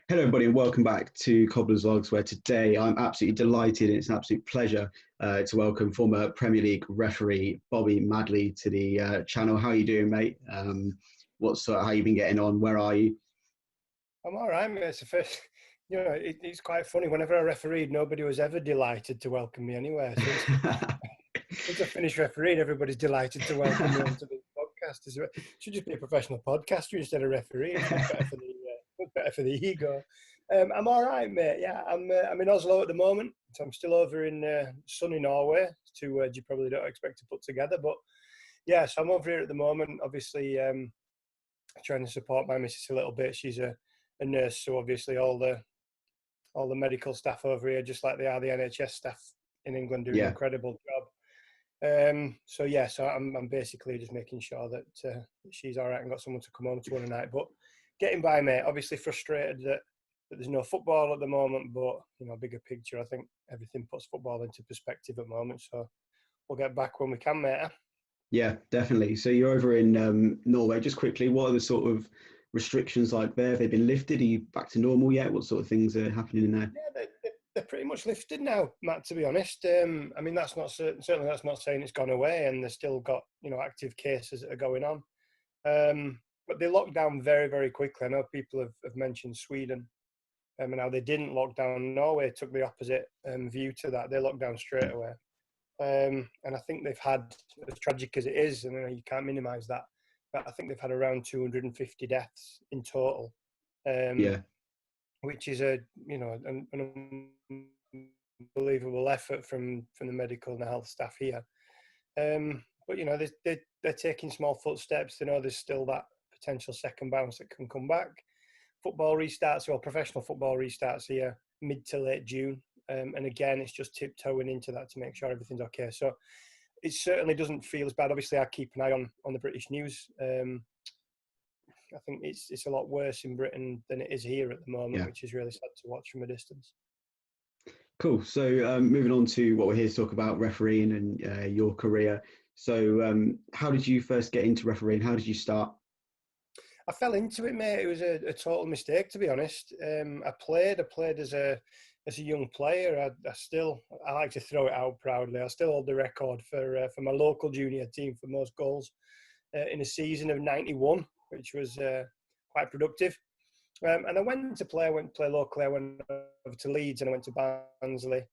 Hello, everybody, and welcome back to Cobbler's Vlogs, where today I'm absolutely delighted and it's an absolute pleasure to welcome former Premier League referee Bobby Madley to the channel. How are you doing, mate? How you been getting on? Where are you? I'm all right, mate. It's the first, it's quite funny. Whenever I refereed, nobody was ever delighted to welcome me anywhere. Since I finished refereeing, everybody's delighted to welcome me onto the podcast. It should just be a professional podcaster instead of referee. It's much better for the ego. I'm all right, mate. Yeah, I'm in Oslo at the moment, so I'm still over in sunny Norway. Two words you probably don't expect to put together, but yeah. So I'm over here at the moment. Obviously, trying to support my missus a little bit. She's a nurse, so obviously all the medical staff over here, just like they are the NHS staff in England, do an Yeah, incredible job. So I'm basically just making sure that she's all right and got someone to come home to one night. But getting by, mate. Obviously frustrated that there's no football at the moment, but bigger picture, I think everything puts football into perspective at the moment. So we'll get back when we can, mate. yeah, definitely. So you're over in Norway. Just quickly, what are the sort of restrictions like there? Have they been lifted? Are you back to normal yet? What sort of things are happening in there? Yeah, they're pretty much lifted now, Matt. To be honest, I mean that's not certainly that's not saying it's gone away, and they've still got active cases that are going on. But they locked down very, very quickly. I know people have mentioned Sweden, and how they didn't lock down. Norway took the opposite view to that. They locked down straight away, and I think they've had, as tragic as it is, and you can't minimise that, but I think they've had around 250 deaths in total. Um, Yeah, which is an unbelievable effort from the medical and the health staff here. But they're taking small footsteps. They know there's still that potential second bounce that can come back. Football restarts, or professional football restarts here mid to late June, and again it's just tiptoeing into that to make sure everything's okay. So it certainly doesn't feel as bad. Obviously, I keep an eye on the British news. I think it's a lot worse in Britain than it is here at the moment, yeah. which is really sad to watch from a distance. Cool. So moving on to what we're here to talk about, refereeing and your career. So how did you first get into refereeing? How did you start? I fell into it, mate. It was a total mistake, to be honest. I played as a young player. I like to throw it out proudly. I still hold the record for my local junior team for most goals in a season of '91, which was quite productive. And I went to play locally. I went over to Leeds and I went to Barnsley.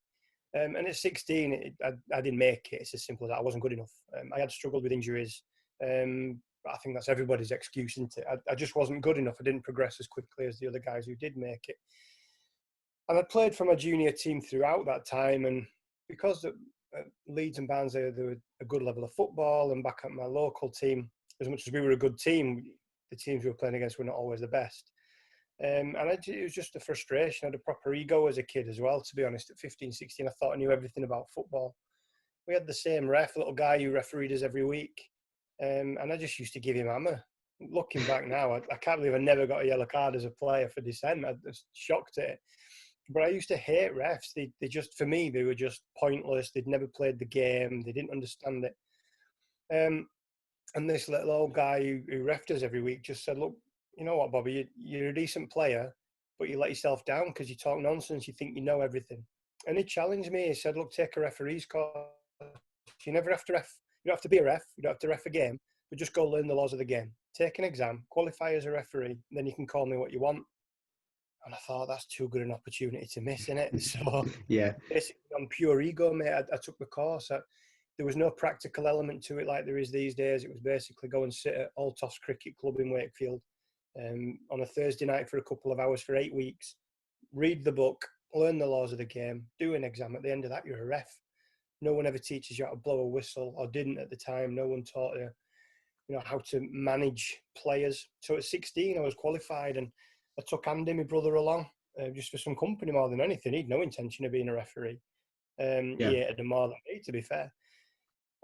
And at 16, I didn't make it. It's as simple as that. I wasn't good enough. I had struggled with injuries. But I think that's everybody's excuse, isn't it? I just wasn't good enough. I didn't progress as quickly as the other guys who did make it. And I played for my junior team throughout that time. And because Leeds and Barnsley, they were a good level of football, and back at my local team, as much as we were a good team, the teams we were playing against were not always the best. It was just a frustration. I had a proper ego as a kid as well, to be honest. At 15, 16, I thought I knew everything about football. We had the same ref, little guy who refereed us every week. And I just used to give him hammer. Looking back now, I can't believe I never got a yellow card as a player for dissent. I was shocked at it. But I used to hate refs. They just, for me, they were just pointless. They'd never played the game. They didn't understand it. And this little old guy who refed us every week just said, look, you know what, Bobby, you're a decent player, but you let yourself down because you talk nonsense. You think you know everything. And he challenged me. He said, look, take a referee's course. You never have to ref. You don't have to be a ref. You don't have to ref a game, but just go learn the laws of the game. Take an exam, qualify as a referee, and then you can call me what you want. And I thought, that's too good an opportunity to miss, innit? So Yeah, basically on pure ego, mate, I took the course. There was no practical element to it like there is these days. It was basically go and sit at Old Toffs Cricket Club in Wakefield on a Thursday night for a couple of hours for 8 weeks, read the book, learn the laws of the game, do an exam. At the end of that, you're a ref. No one ever teaches you how to blow a whistle, or didn't at the time. No one taught you, how to manage players. So at 16, I was qualified, and I took Andy, my brother, along just for some company more than anything. He'd no intention of being a referee. yeah, He hated them more than me, to be fair.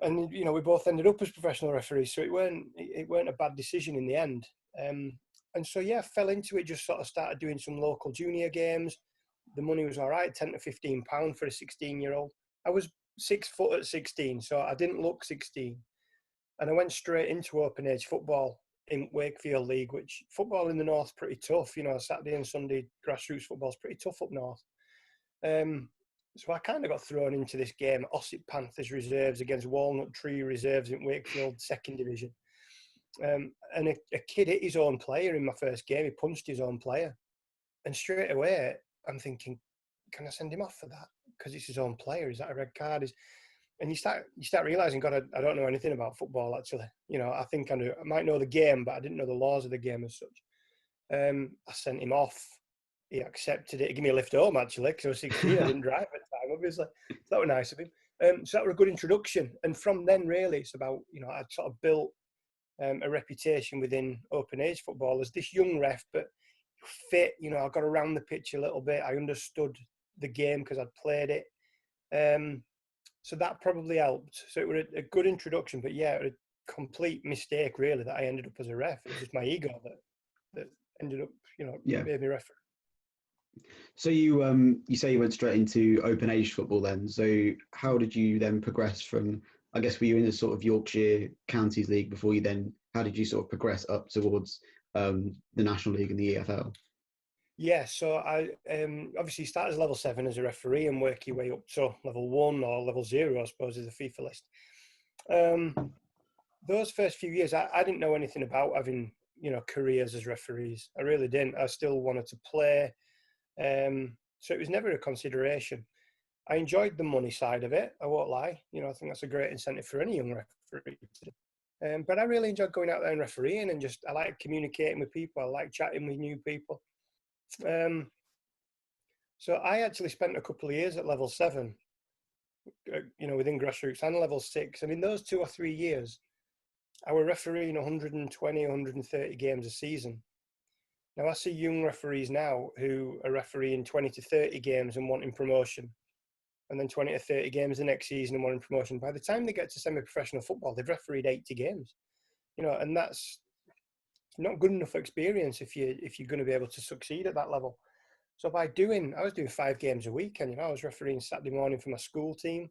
And we both ended up as professional referees, so it weren't a bad decision in the end. And so yeah, fell into it. Just sort of started doing some local junior games. The money was all right, £10 to £15 for a 16-year-old. I was 6 foot at 16, so I didn't look 16. And I went straight into open age football. in Wakefield League, which football in the north is pretty tough. You know, Saturday and Sunday grassroots football is pretty tough up north. So I kind of got thrown into this game, Ossett Panthers reserves against Walnut Tree reserves in Wakefield second division. And a kid hit his own player in my first game. He punched his own player. And straight away, I'm thinking, can I send him off for that? Because it's his own player. Is that a red card? And you start realising, God, I don't know anything about football, actually. You know, I think I might know the game, but I didn't know the laws of the game as such. I sent him off. He accepted it. He gave me a lift home, actually, because I was 16. I didn't drive at the time, obviously. So that was nice of him. So that was a good introduction. And from then, really, it's about, you know, I'd sort of built a reputation within open age football as this young ref, but fit. You know, I got around the pitch a little bit. I understood the game because I'd played it. So that probably helped. So it was a good introduction, but yeah, it was a complete mistake, really, that I ended up as a ref. It was just my ego that ended up, you know, made me referee. So you say you went straight into open age football then. So how did you then progress from, I guess, were you in the sort of Yorkshire Counties League before you then, how did you sort of progress up towards the National League and the EFL? Yeah, so I obviously start as level 7 as a referee and work your way up to level 1 or level 0, I suppose, is the FIFA list. Those first few years, I didn't know anything about having, you know, careers as referees. I really didn't. I still wanted to play. So it was never a consideration. I enjoyed the money side of it, I won't lie. You know, I think that's a great incentive for any young referee. But I really enjoyed going out there and refereeing, and I like communicating with people. I like chatting with new people. So I actually spent a couple of years at level 7, you know, within grassroots, and level 6. And in those 2 or 3 years, I was refereeing 120, 130 games a season. Now, I see young referees now who are refereeing 20 to 30 games and wanting promotion, and then 20 to 30 games the next season and wanting promotion. By the time they get to semi-professional football, they've refereed 80 games, you know, and that's not good enough experience if you're going to be able to succeed at that level. So I was doing 5 games a week, and, you know, I was refereeing Saturday morning for my school team,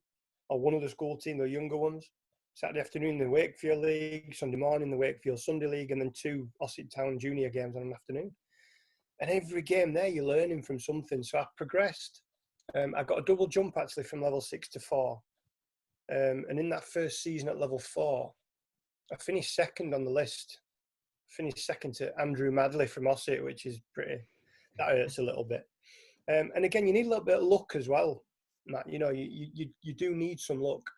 or one of the school team, the younger ones. Saturday afternoon, the Wakefield League. Sunday morning, the Wakefield Sunday League, and then 2 Ossett Town junior games on an afternoon. And every game there, you're learning from something. So I progressed. I got a double jump, actually, from level 6 to 4. And in that first season at level 4, I finished second on the list. Finished second to Andrew Madley from Ossett, which is that hurts a little bit. And again, you need a little bit of luck as well, Matt. You know, you do need some luck.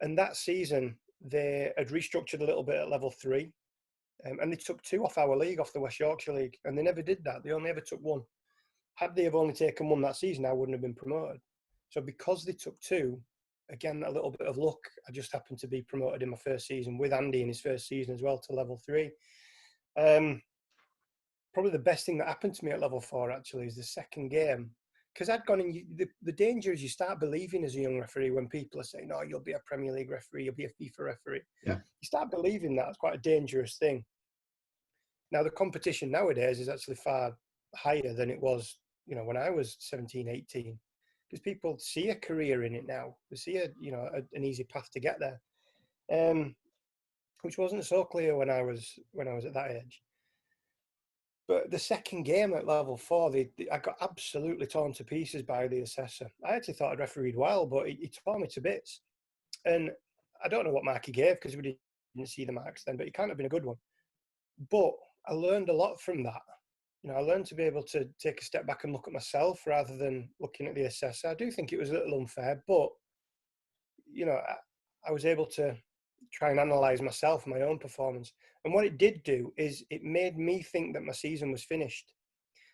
And that season, they had restructured a little bit at level 3. And they took 2 off our league, off the West Yorkshire League. And they never did that. They only ever took 1. Had they have only taken 1 that season, I wouldn't have been promoted. So because they took 2, again, a little bit of luck, I just happened to be promoted in my first season with Andy in his first season as well to level 3. Probably the best thing that happened to me at level 4, actually, is the second game. Because I'd gone in, the danger is you start believing as a young referee when people are saying, "Oh, you'll be a Premier League referee, you'll be a FIFA referee." Yeah. You start believing that. It's quite a dangerous thing. Now, the competition nowadays is actually far higher than it was, you know, when I was 17, 18. Because people see a career in it now. They see an easy path to get there, which wasn't so clear when I was at that age. But the second game at level 4, I got absolutely torn to pieces by the assessor. I actually thought I'd refereed well, but he tore me to bits. And I don't know what mark he gave because we didn't see the marks then, but it can't have been a good one. But I learned a lot from that. You know, I learned to be able to take a step back and look at myself rather than looking at the assessor. I do think it was a little unfair, but, you know, I was able to try and analyse myself, my own performance. And what it did do is it made me think that my season was finished.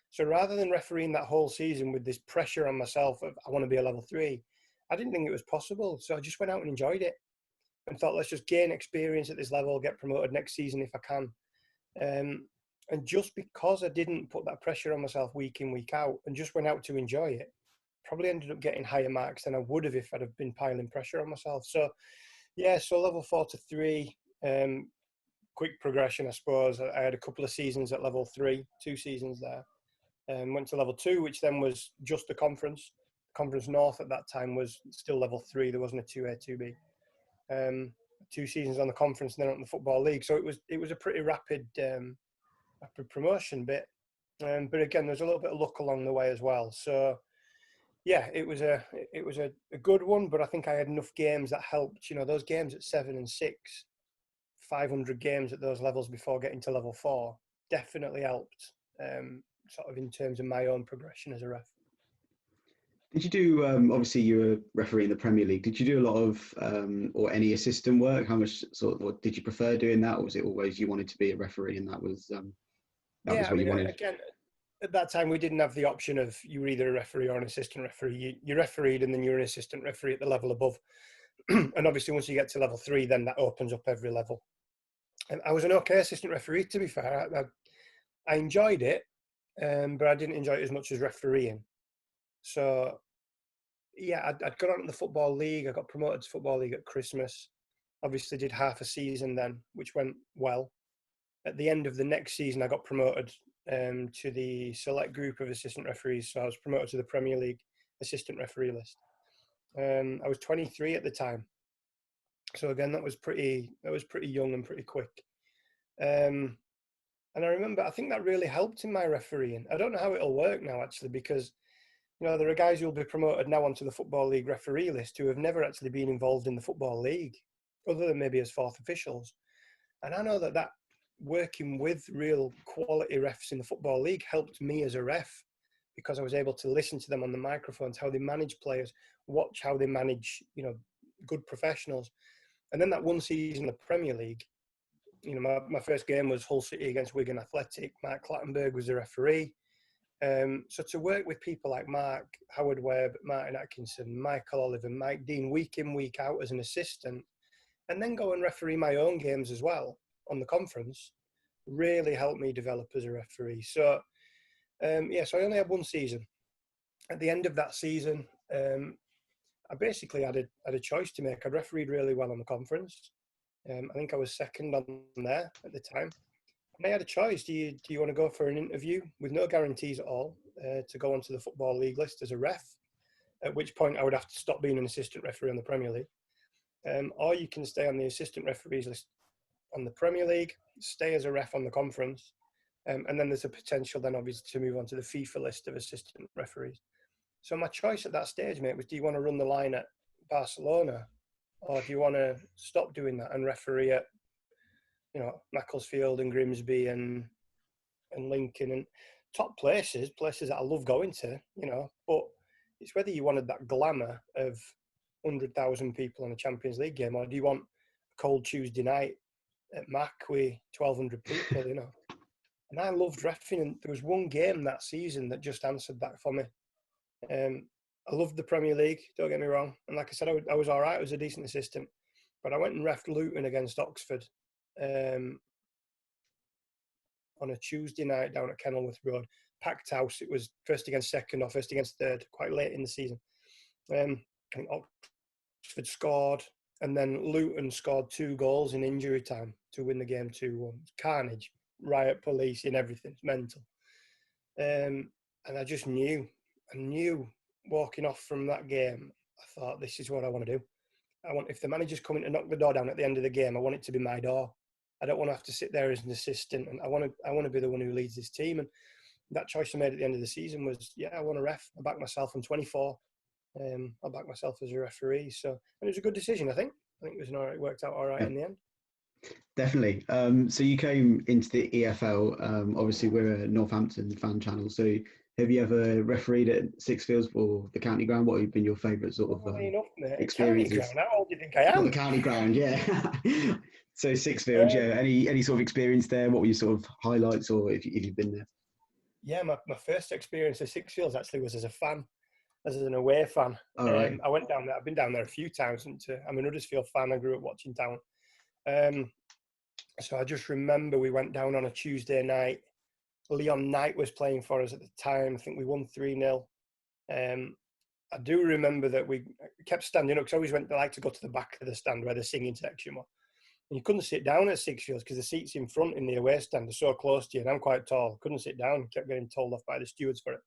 So rather than refereeing that whole season with this pressure on myself of I want to be a level 3, I didn't think it was possible. So I just went out and enjoyed it and thought, let's just gain experience at this level, get promoted next season if I can. And just because I didn't put that pressure on myself week in, week out, and just went out to enjoy it, probably ended up getting higher marks than I would have if I'd have been piling pressure on myself. So, yeah, so level 4 to 3, quick progression, I suppose. I had a couple of seasons at level 3, 2 seasons there. Went to level 2, which then was just the conference. Conference North at that time was still level 3. There wasn't a 2A, 2B. 2 seasons on the conference and then on the Football League. So it was a pretty rapid promotion bit. But again, there's a little bit of luck along the way as well. So yeah, it was a good one, but I think I had enough games that helped. You know, those games at 7 and 6, 500 games at those levels before getting to level 4 definitely helped. Sort of in terms of my own progression as a ref. Did you do, obviously you were refereeing the Premier League, did you do a lot of, or any assistant work? How much what did you prefer doing that? Or was it always you wanted to be a referee and that was what you wanted? Again, at that time we didn't have the option of you were either a referee or an assistant referee. You refereed and then you're an assistant referee at the level above. And obviously once you get to level 3, then that opens up every level. And I was an okay assistant referee, to be fair. I enjoyed it, but I didn't enjoy it as much as refereeing. So, yeah, I'd got on to the Football League. I got promoted to Football League at Christmas. Obviously did half a season then, which went well. At the end of the next season, I got promoted to the select group of assistant referees. So I was promoted to the Premier League assistant referee list. I was 23 at the time. So again, that was pretty young and pretty quick. And I remember, I think that really helped in my refereeing. I don't know how it'll work now, actually, because you know, there are guys who'll be promoted now onto the Football League referee list who have never actually been involved in the Football League, other than maybe as fourth officials. And I know that working with real quality refs in the Football League helped me as a ref, because I was able to listen to them on the microphones, how they manage players, watch how they manage, you know, good professionals. And then that one season in the Premier League, you know, my first game was Hull City against Wigan Athletic. Mark Clattenburg was the referee. So to work with people like Mark, Howard Webb, Martin Atkinson, Michael Oliver, Mike Dean, week in, week out as an assistant, and then go and referee my own games as well on the conference, really helped me develop as a referee. So, so I only had one season. At the end of that season, I basically had a choice to make. I'd refereed really well on the conference. I think I was second on there at the time. And I had a choice. Do you want to go for an interview with no guarantees at all to go onto the Football League list as a ref, at which point I would have to stop being an assistant referee on the Premier League, or you can stay on the assistant referees list on the Premier League, stay as a ref on the conference, and then there's a potential then obviously to move on to the FIFA list of assistant referees. So my choice at that stage, mate, was do you want to run the line at Barcelona, or do you want to stop doing that and referee at, you know, Macclesfield and Grimsby and Lincoln and top places that I love going to, you know, but it's whether you wanted that glamour of 100,000 people on a Champions League game, or do you want a cold Tuesday night at Mac with 1,200 people, you know. And I loved reffing, and there was one game that season that just answered that for me. I loved the Premier League, don't get me wrong. And like I said, I was all right, I was a decent assistant. But I went and reffed Luton against Oxford on a Tuesday night down at Kenilworth Road. Packed house. It was first against second or first against third, quite late in the season. I think Oxford scored, and then Luton scored 2 goals in injury time to win the game 2-1. Carnage, riot police and everything. It's mental. And I just knew. I knew walking off from that game, I thought, this is what I want to do. If the manager's coming to knock the door down at the end of the game, I want it to be my door. I don't want to have to sit there as an assistant, and I want to be the one who leads this team. And that choice I made at the end of the season was, I want to ref. I back myself. I'm 24. I back myself as a referee. So, and it was a good decision, I think. It worked out all right in the end. Definitely. So you came into the EFL. Obviously, we're a Northampton fan channel. So have you ever refereed at Sixfields or the county ground? What have been your favourite sort of experiences? County ground. How old do you think I am? Well, the county ground, yeah. So Sixfields, Any sort of experience there? What were your sort of highlights, or if you've been there? Yeah, my first experience at Sixfields actually was as a fan, as an away fan. Oh, right. I went down there. I've been down there a few times. I'm an Huddersfield fan. I grew up watching Town. So I just remember we went down on a Tuesday night. Leon Knight was playing for us at the time. I think we won 3-0. I do remember that we kept standing up, because I always like to go to the back of the stand where the singing section was. And you couldn't sit down at Sixfields because the seats in front in the away stand are so close to you, and I'm quite tall. Couldn't sit down. Kept getting told off by the stewards for it.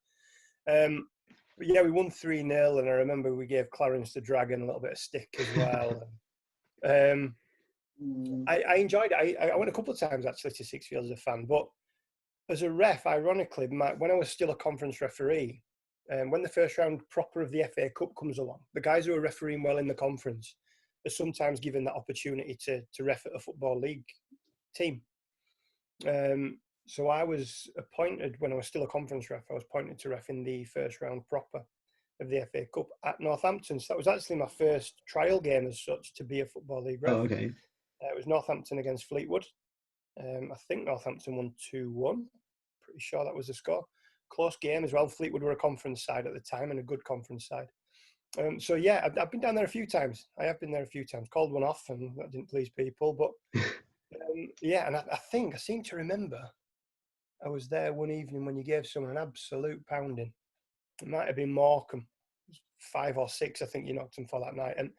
But yeah, we won 3-0, and I remember we gave Clarence the Dragon a little bit of stick as well. I enjoyed it. I went a couple of times actually to Sixfield as a fan, but as a ref, ironically, when I was still a conference referee, when the first round proper of the FA Cup comes along, the guys who are refereeing well in the conference are sometimes given that opportunity to ref at a football league team. So I was appointed, when I was still a conference ref, I was appointed to ref in the first round proper of the FA Cup at Northampton. So that was actually my first trial game as such to be a football league ref. Oh, okay. It was Northampton against Fleetwood. I think Northampton won 2-1. Pretty sure that was the score. Close game as well. Fleetwood were a conference side at the time and a good conference side. So yeah, I've been down there a few times. I have been there a few times. Called one off and that didn't please people. But yeah, and I seem to remember I was there one evening when you gave someone an absolute pounding. It might have been Morecambe. 5 or 6, I think you knocked them for that night. And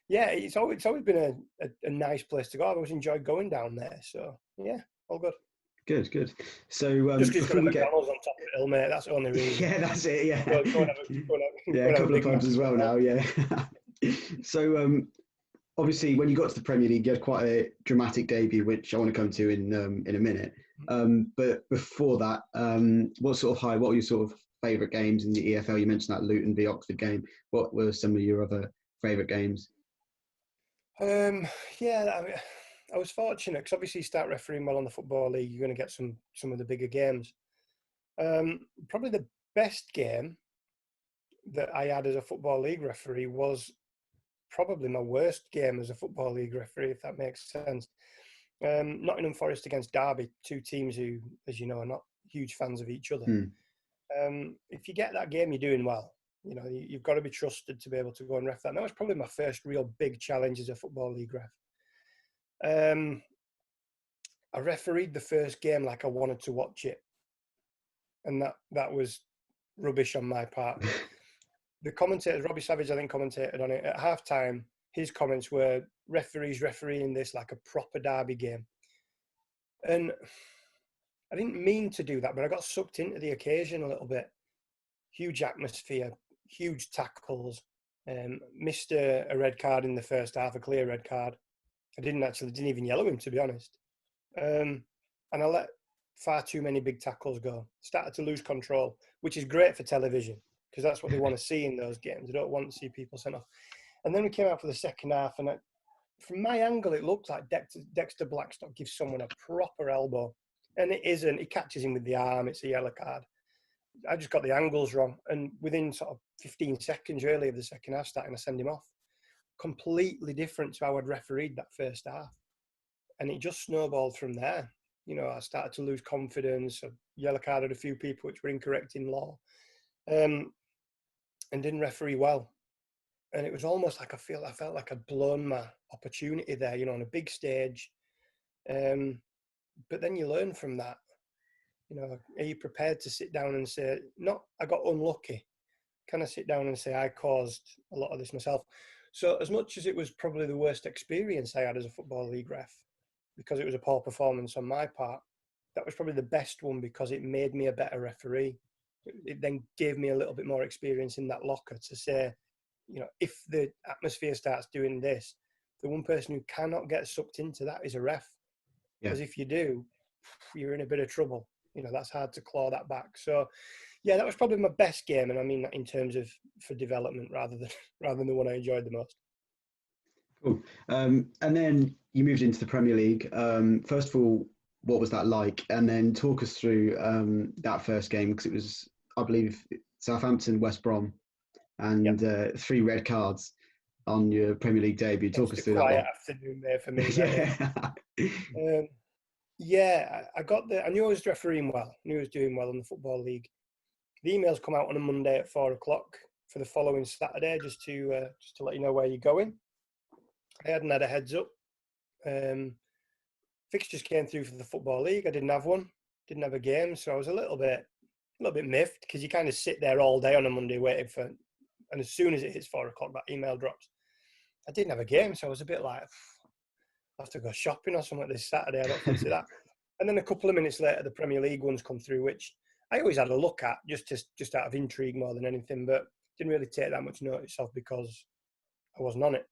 yeah, it's always been a nice place to go. I've always enjoyed going down there. So yeah, all good. Good. So Just because before we get, McDonald's on top of the hill, mate. That's the only reason. yeah, that's it. Yeah, Go and yeah, a couple of pubs as well now. Yeah. So obviously, when you got to the Premier League, you had quite a dramatic debut, which I want to come to in a minute. But before that, what were your sort of favourite games in the EFL? You mentioned that Luton v Oxford game. What were some of your other favourite games? Yeah, I was fortunate because obviously you start refereeing well on the Football League, you're going to get some of the bigger games. Probably the best game that I had as a Football League referee was probably my worst game as a Football League referee, if that makes sense. Nottingham Forest against Derby, two teams who, as you know, are not huge fans of each other. If you get that game, you're doing well. You know, you've got to be trusted to be able to go and ref that. And that was probably my first real big challenge as a Football League ref. I refereed the first game like I wanted to watch it. And that was rubbish on my part. The commentators, Robbie Savage, I think, commentated on it. At halftime, his comments were, referees refereeing this like a proper derby game. And I didn't mean to do that, but I got sucked into the occasion a little bit. Huge atmosphere, huge tackles. Missed a red card in the first half, a clear red card. I didn't even yellow him, to be honest. And I let far too many big tackles go. Started to lose control, which is great for television because that's what they want to see in those games. They don't want to see people sent off. And then we came out for the second half, and from my angle, it looked like Dexter Blackstock gives someone a proper elbow, and it isn't. He catches him with the arm. It's a yellow card. I just got the angles wrong, and within sort of 15 seconds really of the second half, starting to send him off. Completely different to how I'd refereed that first half, and it just snowballed from there. You know, I started to lose confidence. I yellow carded a few people which were incorrect in law, and didn't referee well. And it was almost like I felt like I'd blown my opportunity there, you know, on a big stage. But then you learn from that. You know, are you prepared to sit down and say, not, I got unlucky? Can I sit down and say, I caused a lot of this myself? So as much as it was probably the worst experience I had as a Football League ref, because it was a poor performance on my part, that was probably the best one because it made me a better referee. It then gave me a little bit more experience in that locker to say, you know, if the atmosphere starts doing this, the one person who cannot get sucked into that is a ref. Because if you do, you're in a bit of trouble. You know, that's hard to claw that back. So, yeah, that was probably my best game, and I mean that in terms of for development rather than the one I enjoyed the most. Cool. And then you moved into the Premier League. First of all, what was that like? And then talk us through that first game, because it was, I believe, Southampton, West Brom, and 3 red cards on your Premier League debut. Talk us through that one. Quiet afternoon there for me. Yeah. I knew I was refereeing well. I knew I was doing well in the Football League. The emails come out on a Monday at 4:00 for the following Saturday, just to let you know where you're going. I hadn't had a heads up. Fixtures came through for the Football League. I didn't have one. Didn't have a game, so I was a little bit miffed because you kind of sit there all day on a Monday waiting for, and as soon as it hits 4:00, that email drops. I didn't have a game, so I was a bit like, I'll have to go shopping or something this Saturday. I don't fancy that. And then a couple of minutes later, the Premier League ones come through, which I always had a look at just out of intrigue more than anything, but didn't really take that much notice of because I wasn't on it.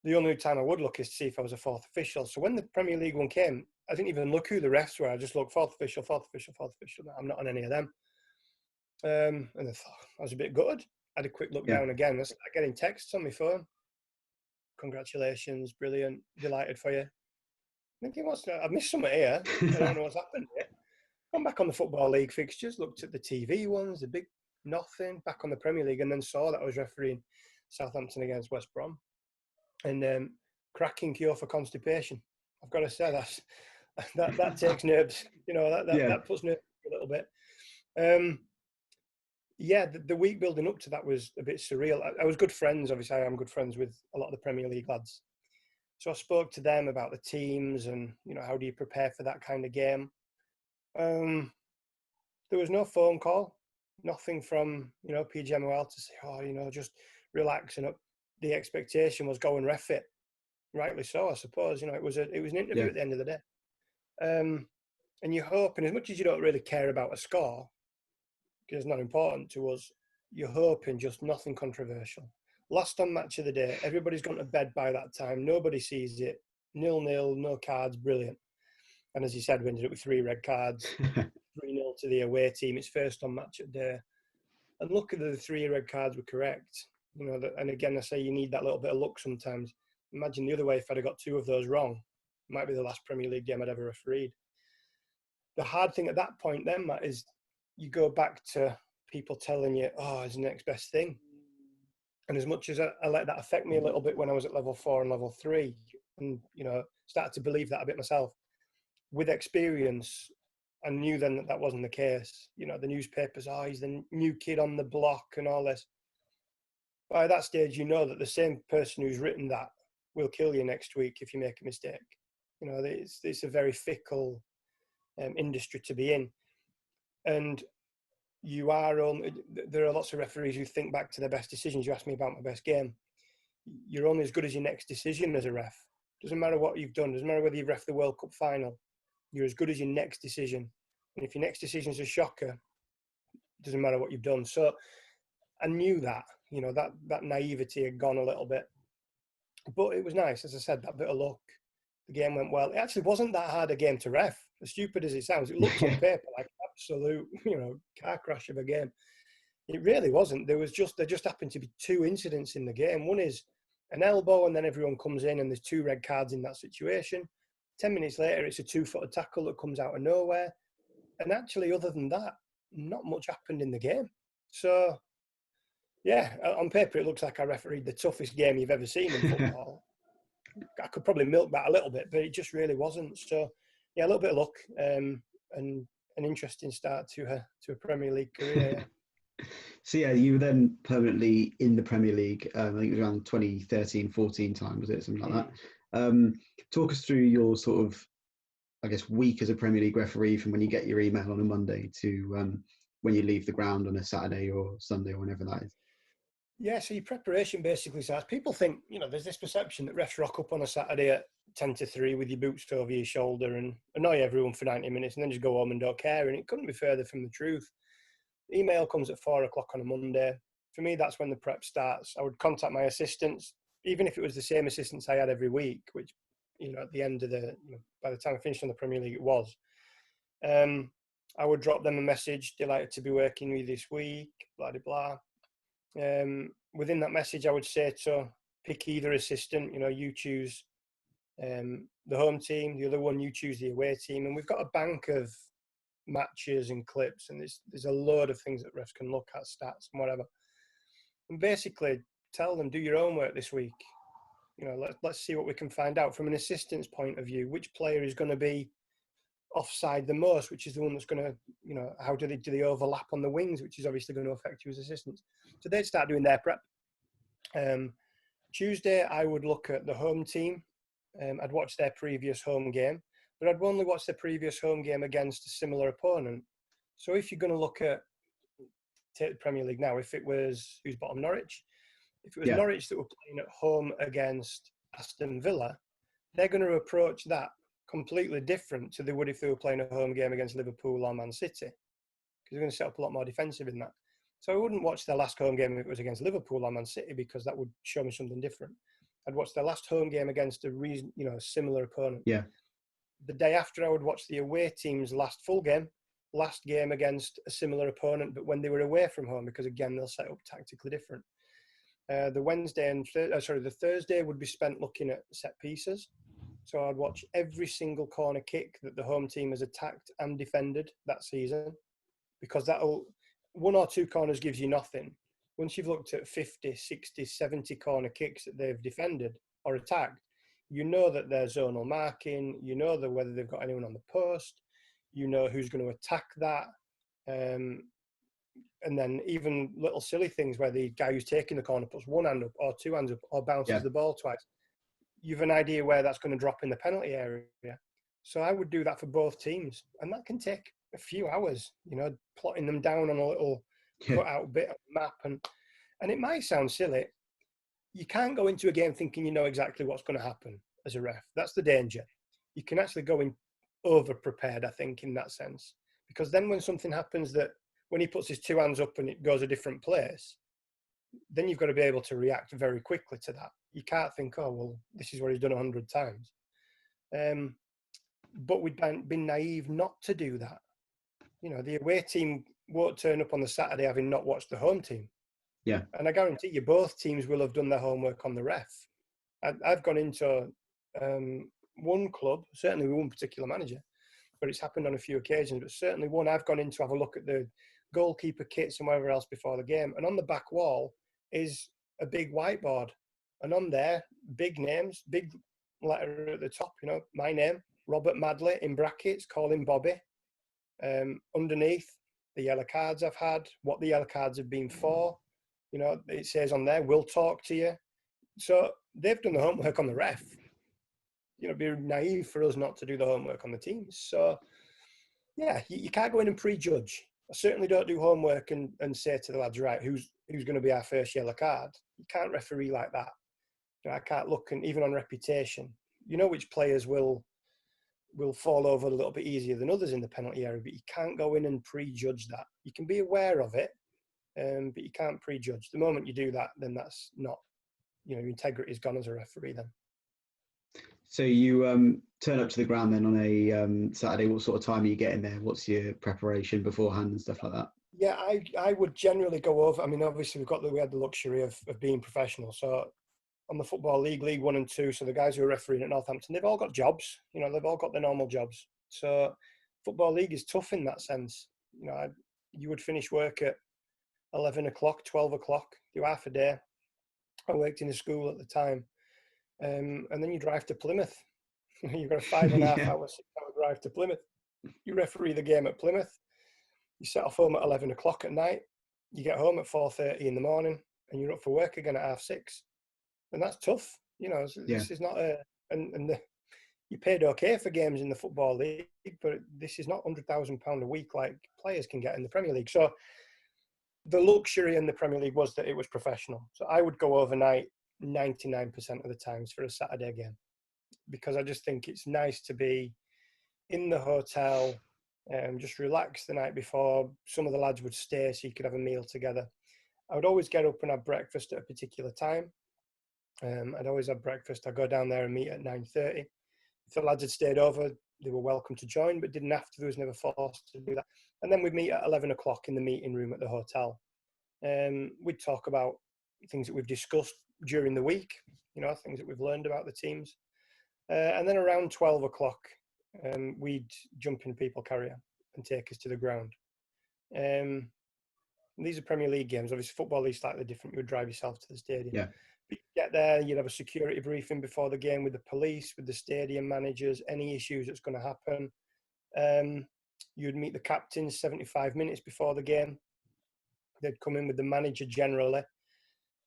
the only time I would look is to see if I was a fourth official. So when the Premier League one came, I didn't even look who the refs were. I just looked fourth official, fourth official, fourth official. I'm not on any of them. And I thought I was a bit gutted. I had a quick look down again. I started getting texts on my phone. Congratulations, brilliant, delighted for you. Thinking, I've missed something here. I don't know what's happened here. Gone back on the Football League fixtures, looked at the TV ones, the big nothing, back on the Premier League, and then saw that I was refereeing Southampton against West Brom. And cracking cure for constipation. I've got to say that takes nerves. You know, that puts nerves a little bit. The week building up to that was a bit surreal. I was good friends. Obviously, I am good friends with a lot of the Premier League lads. So I spoke to them about the teams and, you know, how do you prepare for that kind of game? There was no phone call, nothing from, you know, PGMOL to say, oh, you know, just relax. And the expectation was go and ref it. Rightly so, I suppose. You know, it was an interview at the end of the day. And you hope, and as much as you don't really care about a score, because it's not important to us, you're hoping just nothing controversial. Last on match of the day, everybody's gone to bed by that time. Nobody sees it. 0-0, no cards, brilliant. And as you said, we ended up with 3 red cards, 3-0 to the away team. It's first on match of the day. And look at the 3 red cards were correct. You know, and again, I say you need that little bit of luck sometimes. Imagine the other way if I'd have got 2 of those wrong. It might be the last Premier League game I'd ever refereed. The hard thing at that point then, Matt, is you go back to people telling you, oh, it's the next best thing. And as much as I let that affect me a little bit when I was at level 4 and level 3, and, you know, started to believe that a bit myself, with experience, I knew then that wasn't the case. You know, the newspapers, oh, he's the new kid on the block and all this. By that stage, you know that the same person who's written that will kill you next week if you make a mistake. You know, it's a very fickle industry to be in. And there are lots of referees who think back to their best decisions. You asked me about my best game. You're only as good as your next decision as a ref. Doesn't matter what you've done. Doesn't matter whether you've ref the World Cup final. You're as good as your next decision. And if your next decision is a shocker, doesn't matter what you've done. So I knew that, you know, that naivety had gone a little bit. But it was nice, as I said, that bit of luck. The game went well. It actually wasn't that hard a game to ref. As stupid as it sounds, it looks on paper like an absolute, you know, car crash of a game. It really wasn't. There just happened to be 2 incidents in the game. One is an elbow, and then everyone comes in, and there's 2 red cards in that situation. 10 minutes later, it's a 2-footed tackle that comes out of nowhere. And actually, other than that, not much happened in the game. So, yeah, on paper, it looks like I refereed the toughest game you've ever seen in football. I could probably milk that a little bit, but it just really wasn't. So, yeah, a little bit of luck and an interesting start to a Premier League career. So, yeah, you were then permanently in the Premier League. I think it was around 2013-14 time, was it? Something like that. Talk us through your sort of, I guess, week as a Premier League referee from when you get your email on a Monday to when you leave the ground on a Saturday or Sunday or whenever that is. Yeah, so your preparation basically starts. People think, you know, there's this perception that refs rock up on a Saturday at 10 to 3 with your boots over your shoulder and annoy everyone for 90 minutes and then just go home and don't care. And it couldn't be further from the truth. The email comes at 4 o'clock on a Monday. For me, that's when the prep starts. I would contact my assistants, even if it was the same assistants I had every week, which, you know, at the end of by the time I finished on the Premier League, it was. I would drop them a message, delighted to be working with you this week, blah, blah, blah. Within that message, I would say to pick either assistant. You know, you choose the home team, the other one you choose the away team, and we've got a bank of matches and clips, and there's a load of things that refs can look at, stats and whatever. And basically, tell them do your own work this week. You know, let's see what we can find out from an assistant's point of view. Which player is going to be offside the most, which is the one that's going to, you know, how do they overlap on the wings, which is obviously going to affect you as assistants. So they'd start doing their prep. Tuesday, I would look at the home team. I'd watch their previous home game, but I'd only watch the previous home game against a similar opponent. So if you're going to look at, take the Premier League now, if it was, who's bottom, Norwich? If it was Norwich that were playing at home against Aston Villa, they're going to approach that completely different to they would if they were playing a home game against Liverpool or Man City, because they're going to set up a lot more defensive in that. So I wouldn't watch their last home game if it was against Liverpool or Man City, because that would show me something different. I'd watch their last home game against a similar opponent. Yeah. The day after, I would watch the away team's last game against a similar opponent, but when they were away from home, because again, they'll set up tactically different. The Thursday would be spent looking at set pieces. So I'd watch every single corner kick that the home team has attacked and defended that season, because one or two corners gives you nothing. Once you've looked at 50, 60, 70 corner kicks that they've defended or attacked, you know that they're zonal marking, you know whether they've got anyone on the post, you know who's going to attack that. And then even little silly things where the guy who's taking the corner puts one hand up or two hands up or bounces the ball twice. You've an idea where that's going to drop in the penalty area. So I would do that for both teams. And that can take a few hours, plotting them down on a little cut-out bit of the map. And it might sound silly. You can't go into a game thinking you know exactly what's going to happen as a ref. That's the danger. You can actually go in over-prepared, I think, in that sense. Because then when something happens when he puts his two hands up and it goes a different place, then you've got to be able to react very quickly to that. You can't think, oh, well, this is what he's done 100 times. But we've been naive not to do that. The away team won't turn up on the Saturday having not watched the home team. Yeah. And I guarantee you both teams will have done their homework on the ref. I've gone into one club, certainly with one particular manager, but it's happened on a few occasions, but certainly one I've gone in to have a look at the goalkeeper kits and wherever else before the game. And on the back wall is a big whiteboard. And on there, big names, big letter at the top, my name, Robert Madley, in brackets, call him Bobby. Underneath, the yellow cards I've had, what the yellow cards have been for. It says on there, we'll talk to you. So they've done the homework on the ref. It'd be naive for us not to do the homework on the teams. So, yeah, you can't go in and prejudge. I certainly don't do homework and say to the lads, right, who's going to be our first yellow card? You can't referee like that. I can't look, and even on reputation, which players will fall over a little bit easier than others in the penalty area, but you can't go in and prejudge that. You can be aware of it, but you can't prejudge. The moment you do that, then that's not, your integrity is gone as a referee then. So you turn up to the ground then on a Saturday. What sort of time are you getting there? What's your preparation beforehand and stuff like that? Yeah, I would generally go over. I mean, obviously we had the luxury of being professional. So on the Football League, League 1 and 2, so the guys who are refereeing at Northampton, they've all got jobs. They've all got their normal jobs. So Football League is tough in that sense. You would finish work at 11 o'clock, 12 o'clock, do half a day. I worked in a school at the time. And then you drive to Plymouth. You've got a 5.5 hour, 6 hour drive to Plymouth. You referee the game at Plymouth. You set off home at 11 o'clock at night. You get home at 4:30 in the morning, and you're up for work again at 6:30. And that's tough. This is not you paid okay for games in the Football League, but this is not £100,000 a week like players can get in the Premier League. So the luxury in the Premier League was that it was professional. So I would go overnight 99% of the times for a Saturday game, because I just think it's nice to be in the hotel and just relax the night before. Some of the lads would stay so you could have a meal together. I would always get up and have breakfast at a particular time. I'd always have breakfast. I'd go down there and meet at 9:30. If the lads had stayed over, they were welcome to join, but didn't have to. There was never forced to do that. And then we'd meet at 11 o'clock in the meeting room at the hotel. We'd talk about things that we've discussed during the week, things that we've learned about the teams. And then around 12 o'clock, we'd jump in people carrier and take us to the ground. These are Premier League games. Obviously, Football League is slightly different. You would drive yourself to the stadium. Yeah. But you get there, you'd have a security briefing before the game with the police, with the stadium managers, any issues that's going to happen. You'd meet the captains 75 minutes before the game. They'd come in with the manager generally.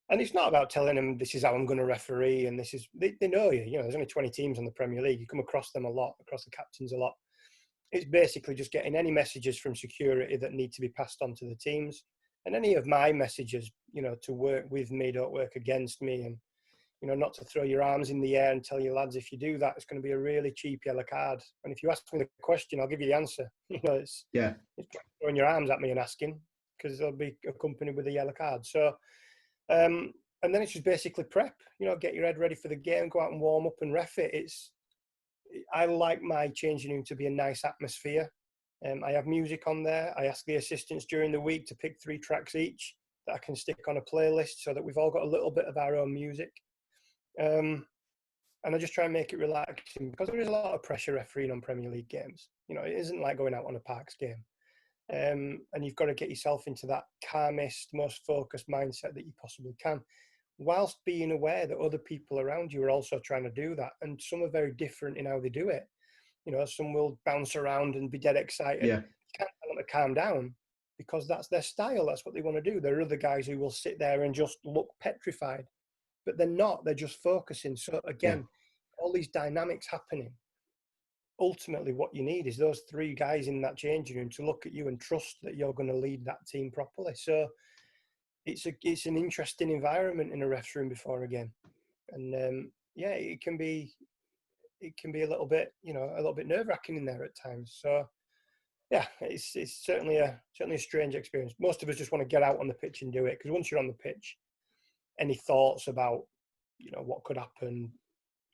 And it's not about telling them this is how I'm going to referee and this is, they know you. There's only 20 teams in the Premier League. You come across them a lot, across the captains a lot. It's basically just getting any messages from security that need to be passed on to the teams. And any of my messages, to work with me, don't work against me. And, not to throw your arms in the air and tell your lads, if you do that, it's going to be a really cheap yellow card. And if you ask me the question, I'll give you the answer. It's throwing your arms at me and asking, because they'll be accompanied with a yellow card. So And then it's just basically prep, get your head ready for the game, go out and warm up and ref it. I like my changing room to be a nice atmosphere. I have music on there. I ask the assistants during the week to pick 3 tracks each that I can stick on a playlist so that we've all got a little bit of our own music. And I just try and make it relaxing because there is a lot of pressure refereeing on Premier League games. It isn't like going out on a Parks game. And you've got to get yourself into that calmest, most focused mindset that you possibly can, whilst being aware that other people around you are also trying to do that. And some are very different in how they do it. Some will bounce around and be dead excited. Yeah. You can't tell them to calm down because that's their style. That's what they want to do. There are other guys who will sit there and just look petrified, but they're not. They're just focusing. So again, all these dynamics happening. Ultimately, what you need is those 3 guys in that changing room to look at you and trust that you're going to lead that team properly. So it's an interesting environment in a ref's room before a game, and it can be a little bit nerve wracking in there at times. So yeah, it's certainly a strange experience. Most of us just want to get out on the pitch and do it, because once you're on the pitch, any thoughts about what could happen,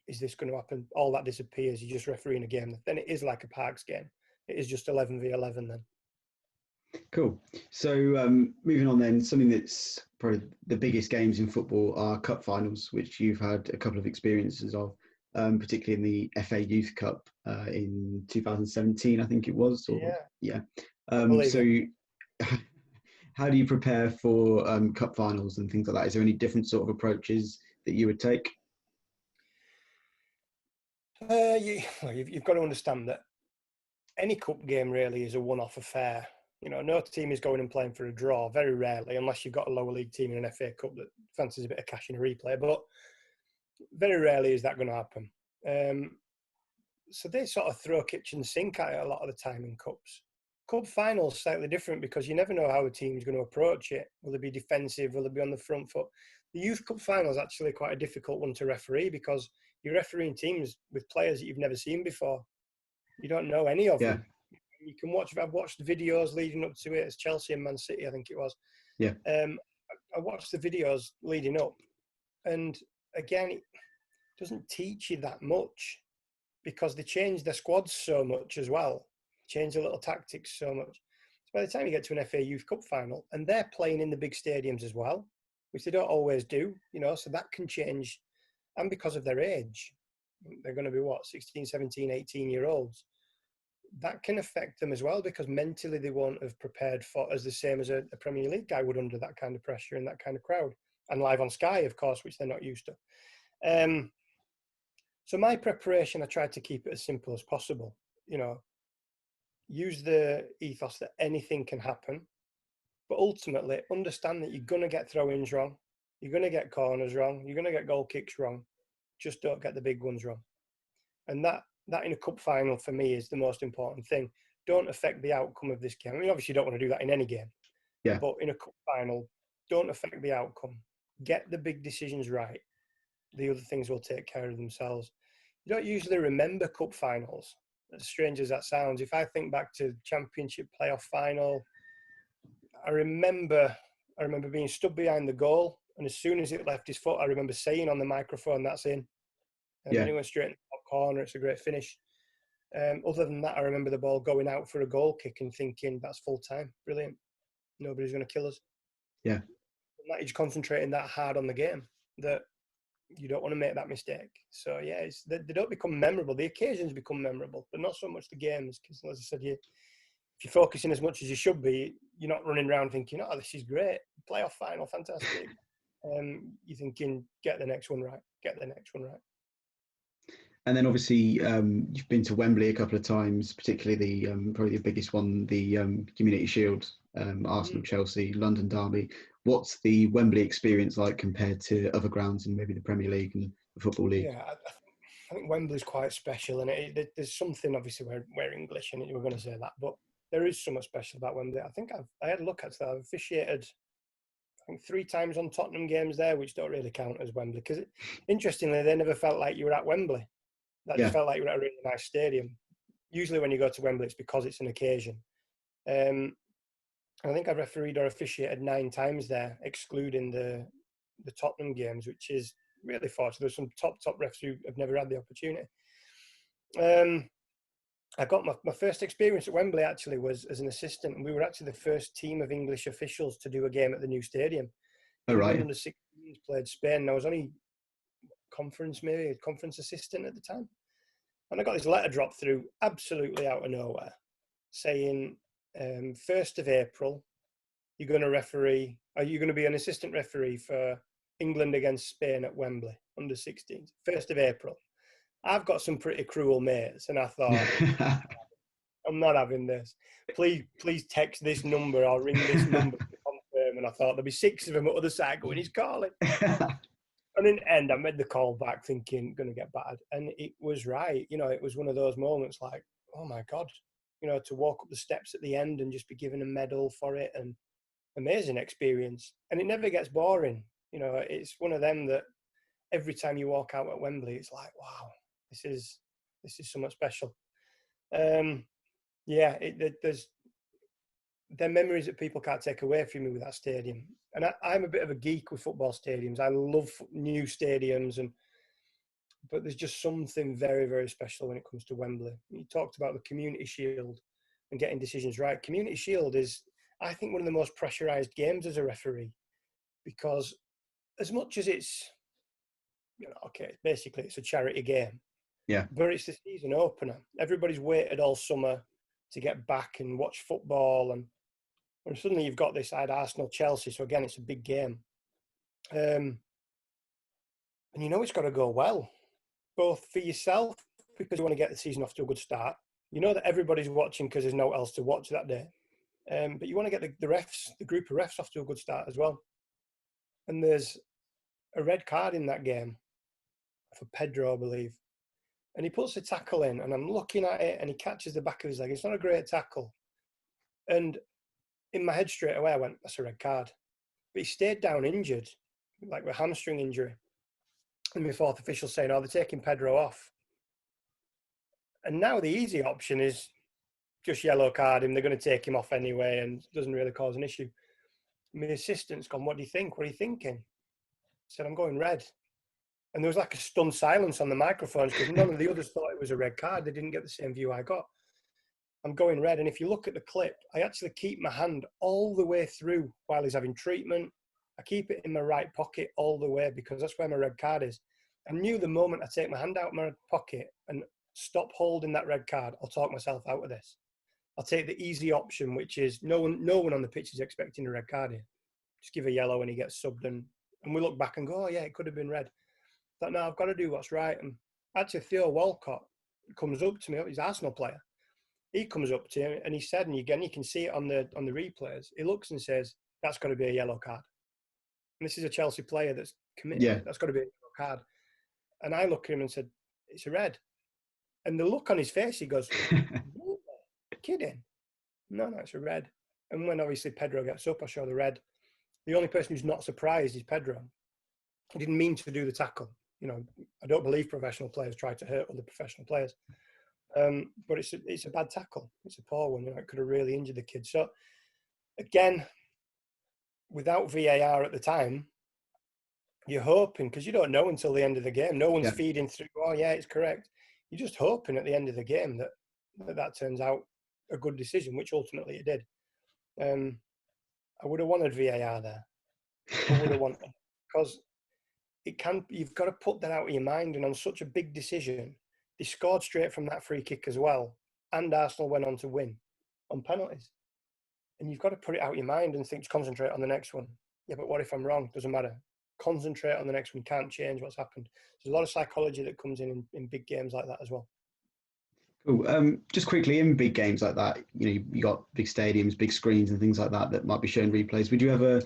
is this going to happen, all that disappears. You're just refereeing a game. Then it is like a Parks game. It is just 11v11 then. Cool. So moving on then, something that's probably the biggest games in football are cup finals, which you've had a couple of experiences of, particularly in the FA Youth Cup in 2017, I think it was. So how do you prepare for cup finals and things like that? Is there any different sort of approaches that you would take? You've got to understand that any cup game really is a one-off affair. No team is going and playing for a draw, very rarely, unless you've got a lower league team in an FA Cup that fancies a bit of cash in a replay, but very rarely is that going to happen. So they sort of throw kitchen sink at it a lot of the time in cups. Cup finals slightly different because you never know how a team's going to approach it. Will they be defensive? Will they be on the front foot? The Youth Cup final is actually quite a difficult one to referee because you're refereeing teams with players that you've never seen before. You don't know any of them. You can watch. I've watched videos leading up to it. It's Chelsea and Man City, I think it was. Yeah. I watched the videos leading up, and again, it doesn't teach you that much because they change their squads so much as well. Change the little tactics so much. So by the time you get to an FA Youth Cup final, and they're playing in the big stadiums as well, which they don't always do, so that can change. And because of their age, they're going to be 16, 17, 18-year-olds. That can affect them as well because mentally they won't have prepared for as the same as a Premier League guy would under that kind of pressure and that kind of crowd. And live on Sky, of course, which they're not used to. So my preparation, I tried to keep it as simple as possible. Use the ethos that anything can happen, but ultimately understand that you're going to get throw-ins wrong, you're going to get corners wrong, you're going to get goal kicks wrong. Just don't get the big ones wrong. And that in a cup final for me is the most important thing. Don't affect the outcome of this game. I mean, obviously you don't want to do that in any game. Yeah. But in a cup final, don't affect the outcome. Get the big decisions right. The other things will take care of themselves. You don't usually remember cup finals, as strange as that sounds. If I think back to Championship playoff final, I remember being stood behind the goal, and as soon as it left his foot, I remember saying on the microphone, "That's in." And then it went straight in the top corner. It's a great finish. Other than that, I remember the ball going out for a goal kick and thinking, that's full time. Brilliant. Nobody's going to kill us. Yeah. And that you're concentrating that hard on the game that you don't want to make that mistake. So, yeah, they don't become memorable. The occasions become memorable, but not so much the games. Because, as I said, if you're focusing as much as you should be, you're not running around thinking, oh, this is great. Playoff final, fantastic. You're thinking, get the next one right. Get the next one right. And then obviously you've been to Wembley a couple of times, particularly probably the biggest one, the Community Shield, Arsenal, Chelsea, London Derby. What's the Wembley experience like compared to other grounds in maybe the Premier League and the Football League? Yeah, I think Wembley's quite special, and there's something, obviously we're English, and you were going to say that, but there is something special about Wembley. I think I had a look at that. I've officiated, I think 3 times on Tottenham games there, which don't really count as Wembley, because interestingly, they never felt like you were at Wembley. That just felt like you were at a really nice stadium. Usually when you go to Wembley, it's because it's an occasion. I think I refereed or officiated 9 times there, excluding the the Tottenham games, which is really fortunate. There's some top refs who have never had the opportunity. I got my first experience at Wembley actually was as an assistant, and we were actually the first team of English officials to do a game at the new stadium. Oh, right. England under 16s played Spain, and I was only conference assistant at the time. And I got this letter dropped through absolutely out of nowhere saying, 1st of April, you're going to be an assistant referee for England against Spain at Wembley, under 16s, 1st of April. I've got some pretty cruel mates, and I thought, I'm not having this. Please text this number or ring this number to confirm. And I thought there'll be 6 of them at the other side going, he's calling. And in the end, I made the call back thinking, going to get bad. And it was right. You know, it was one of those moments like, oh my God, you know, to walk up the steps at the end and just be given a medal for it, and amazing experience. And it never gets boring. You know, it's one of them that every time you walk out at Wembley, it's like, wow, this is something special. Yeah, there's memories that people can't take away from me with that stadium. And I'm a bit of a geek with football stadiums. I love new stadiums, but there's just something very, very special when it comes to Wembley. You talked about the Community Shield and getting decisions right. Community Shield is, I think, one of the most pressurised games as a referee, because as much as it's, you know, okay, basically it's a charity game. Yeah. But it's the season opener. Everybody's waited all summer to get back and watch football, and suddenly you've got this. I had Arsenal-Chelsea, so again, it's a big game. And you know it's got to go well, both for yourself, because you want to get the season off to a good start. You know that everybody's watching because there's no else to watch that day. But you want to get the refs, the group of refs, off to a good start as well. And there's a red card in that game for Pedro, I believe. And he puts a tackle in, and I'm looking at it, and he catches the back of his leg. It's not a great tackle. And in my head straight away, I went, that's a red card. But he stayed down injured, like with a hamstring injury. And my fourth official saying, oh, they're taking Pedro off. And now the easy option is just yellow card him. They're going to take him off anyway, and it doesn't really cause an issue. My assistant's gone, what do you think? What are you thinking? I said, I'm going red. And there was like a stunned silence on the microphones because none of the others thought it was a red card. They didn't get the same view I got. I'm going red. And if you look at the clip, I actually keep my hand all the way through while he's having treatment. I keep it in my right pocket all the way because that's where my red card is. I knew the moment I take my hand out of my pocket and stop holding that red card, I'll talk myself out of this. I'll take the easy option, which is no one on the pitch is expecting a red card here. Just give a yellow and he gets subbed. And we look back and go, oh, yeah, it could have been red. But no, I've got to do what's right. And actually, Theo Walcott comes up to me. He's an Arsenal player. He comes up to me and he said, and again, you can see it on the replays. He looks and says, that's got to be a yellow card. And this is a Chelsea player that's committed. Yeah. That's got to be a yellow card. And I look at him and said, it's a red. And the look on his face, he goes, kidding? No, it's a red. And when obviously Pedro gets up, I show the red. The only person who's not surprised is Pedro. He didn't mean to do the tackle. You know, I don't believe professional players try to hurt other professional players. But it's a bad tackle. It's a poor one. You know, it could have really injured the kid. So, again, without VAR at the time, you're hoping, because you don't know until the end of the game. No one's feeding through, oh, yeah, it's correct. You're just hoping at the end of the game that turns out a good decision, which ultimately it did. I would have wanted VAR there. I would have wanted, because you've got to put that out of your mind. And on such a big decision, they scored straight from that free kick as well. And Arsenal went on to win on penalties. And you've got to put it out of your mind and think, concentrate on the next one. Yeah, but what if I'm wrong? Doesn't matter. Concentrate on the next one. Can't change what's happened. There's a lot of psychology that comes in big games like that as well. Cool. Just quickly, in big games like that, you know, you got big stadiums, big screens and things like that might be showing replays. Would you ever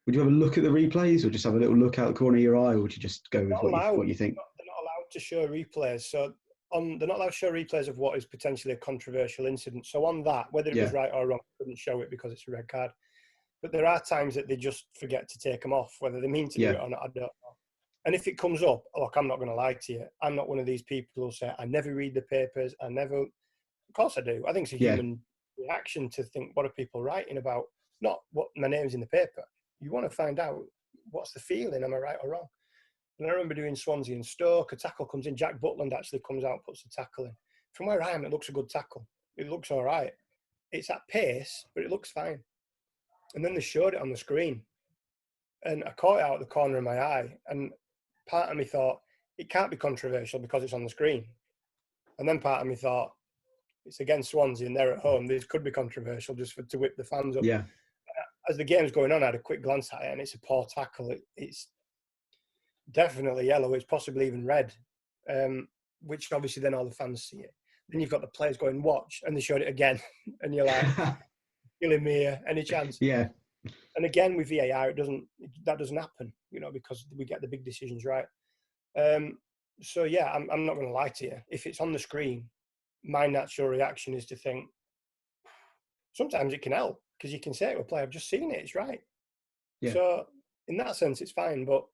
look at the replays, or just have a little look out the corner of your eye, or would you just go with what you think? They're not allowed to show replays. So they're not allowed to show replays of what is potentially a controversial incident. So on that, whether it was right or wrong, they couldn't show it because it's a red card. But there are times that they just forget to take them off, whether they mean to do it or not, I don't know. And if it comes up, look, I'm not going to lie to you. I'm not one of these people who'll say, I never read the papers. Of course I do. I think it's a human reaction to think, what are people writing about? Not what my name's in the paper. You want to find out what's the feeling? Am I right or wrong? And I remember doing Swansea and Stoke. A tackle comes in. Jack Butland actually comes out, puts the tackle in. From where I am, it looks a good tackle. It looks all right. It's at pace, but it looks fine. And then they showed it on the screen, and I caught it out of the corner of my eye. And part of me thought it can't be controversial because it's on the screen. And then part of me thought it's against Swansea and they're at home. This could be controversial just to whip the fans up. Yeah. As the game's going on, I had a quick glance at it, and it's a poor tackle. It's definitely yellow. It's possibly even red, which obviously then all the fans see it. Then you've got the players going, watch, and they showed it again. And you're like, killing me here, any chance? Yeah. And again, with VAR, that doesn't happen, because we get the big decisions right. So yeah, I'm not going to lie to you. If it's on the screen, my natural reaction is to think, sometimes it can help, because you can say to a player, I've just seen it, it's right. Yeah. So in that sense, it's fine. But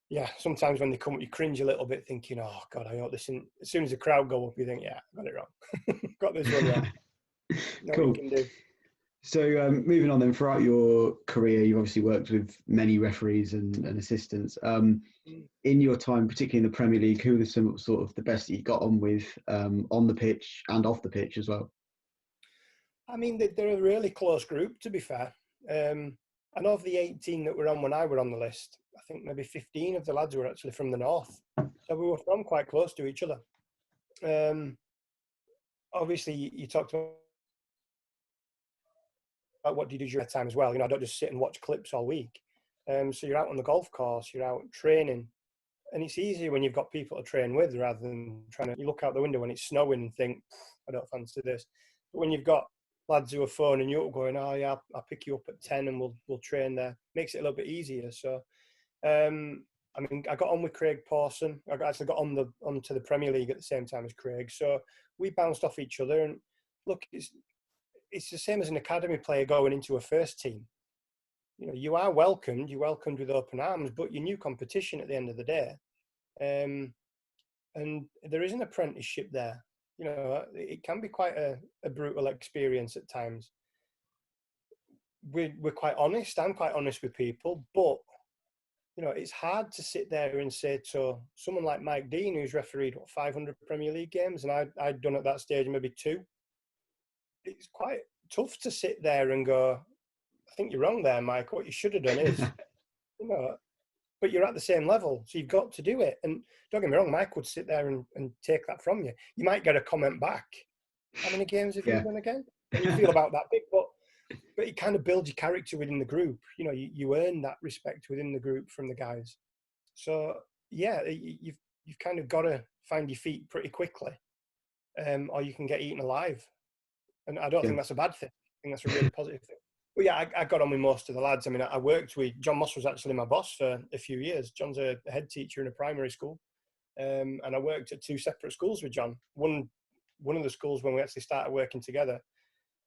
yeah, sometimes when they come up, you cringe a little bit thinking, oh God, I hope this isn't. As soon as the crowd go up, you think, yeah, I got it wrong. Got this one wrong. Cool. What you can do. So moving on then, throughout your career, you've obviously worked with many referees and assistants. In your time, particularly in the Premier League, who are some sort of the best that you got on with on the pitch and off the pitch as well? I mean, they're a really close group, to be fair. And of the 18 that were on when I were on the list, I think maybe 15 of the lads were actually from the north. So we were from quite close to each other. Obviously, you talked about what do you do during that time as well. I don't just sit and watch clips all week. So you're out on the golf course, you're out training. And it's easier when you've got people to train with rather than you look out the window when it's snowing and think, I don't fancy this. But when you've got lads who are phoning you up going, oh yeah, I'll pick you up at 10 and we'll train there. Makes it a little bit easier. So, I mean, I got on with Craig Pawson. I actually got onto the Premier League at the same time as Craig. So we bounced off each other. And look, it's the same as an academy player going into a first team. You are welcomed. You're welcomed with open arms, but you're new competition at the end of the day. And there is an apprenticeship there. It can be quite a brutal experience at times. We're quite honest. I'm quite honest with people, but it's hard to sit there and say to someone like Mike Dean, who's refereed 500 Premier League games, and I'd done at that stage maybe 2. It's quite tough to sit there and go, I think you're wrong there, Mike. What you should have done is, but you're at the same level, so you've got to do it. And don't get me wrong, Mike would sit there and take that from you. You might get a comment back. How many games have you done again? And you feel about that big, but it kind of builds your character within the group. You earn that respect within the group from the guys. So yeah, you've kind of got to find your feet pretty quickly, or you can get eaten alive. And I don't think that's a bad thing. I think that's a really positive thing. But yeah, I got on with most of the lads. I mean, I worked with John Moss was actually my boss for a few years. John's a head teacher in a primary school, and I worked at 2 separate schools with John. One of the schools when we actually started working together.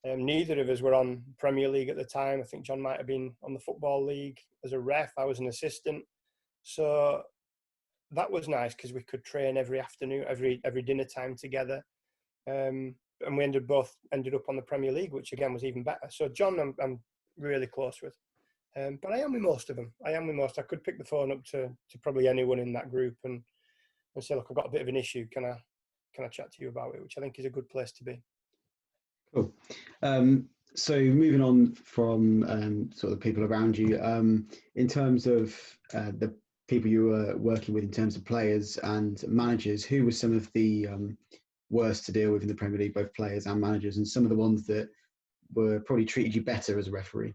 Neither of us were on Premier League at the time. I think John might have been on the Football League as a ref. I was an assistant, so that was nice because we could train every afternoon, every dinner time together. And we ended up on the Premier League, which again was even better. So John, I'm really close with, but I am with most of them. I could pick the phone up to probably anyone in that group and say, look, I've got a bit of an issue. Can I chat to you about it? Which I think is a good place to be. Cool. So moving on from sort of people around you, in terms of the people you were working with in terms of players and managers, who were some of the worst to deal with in the Premier League, both players and managers, and some of the ones that were probably treated you better as a referee?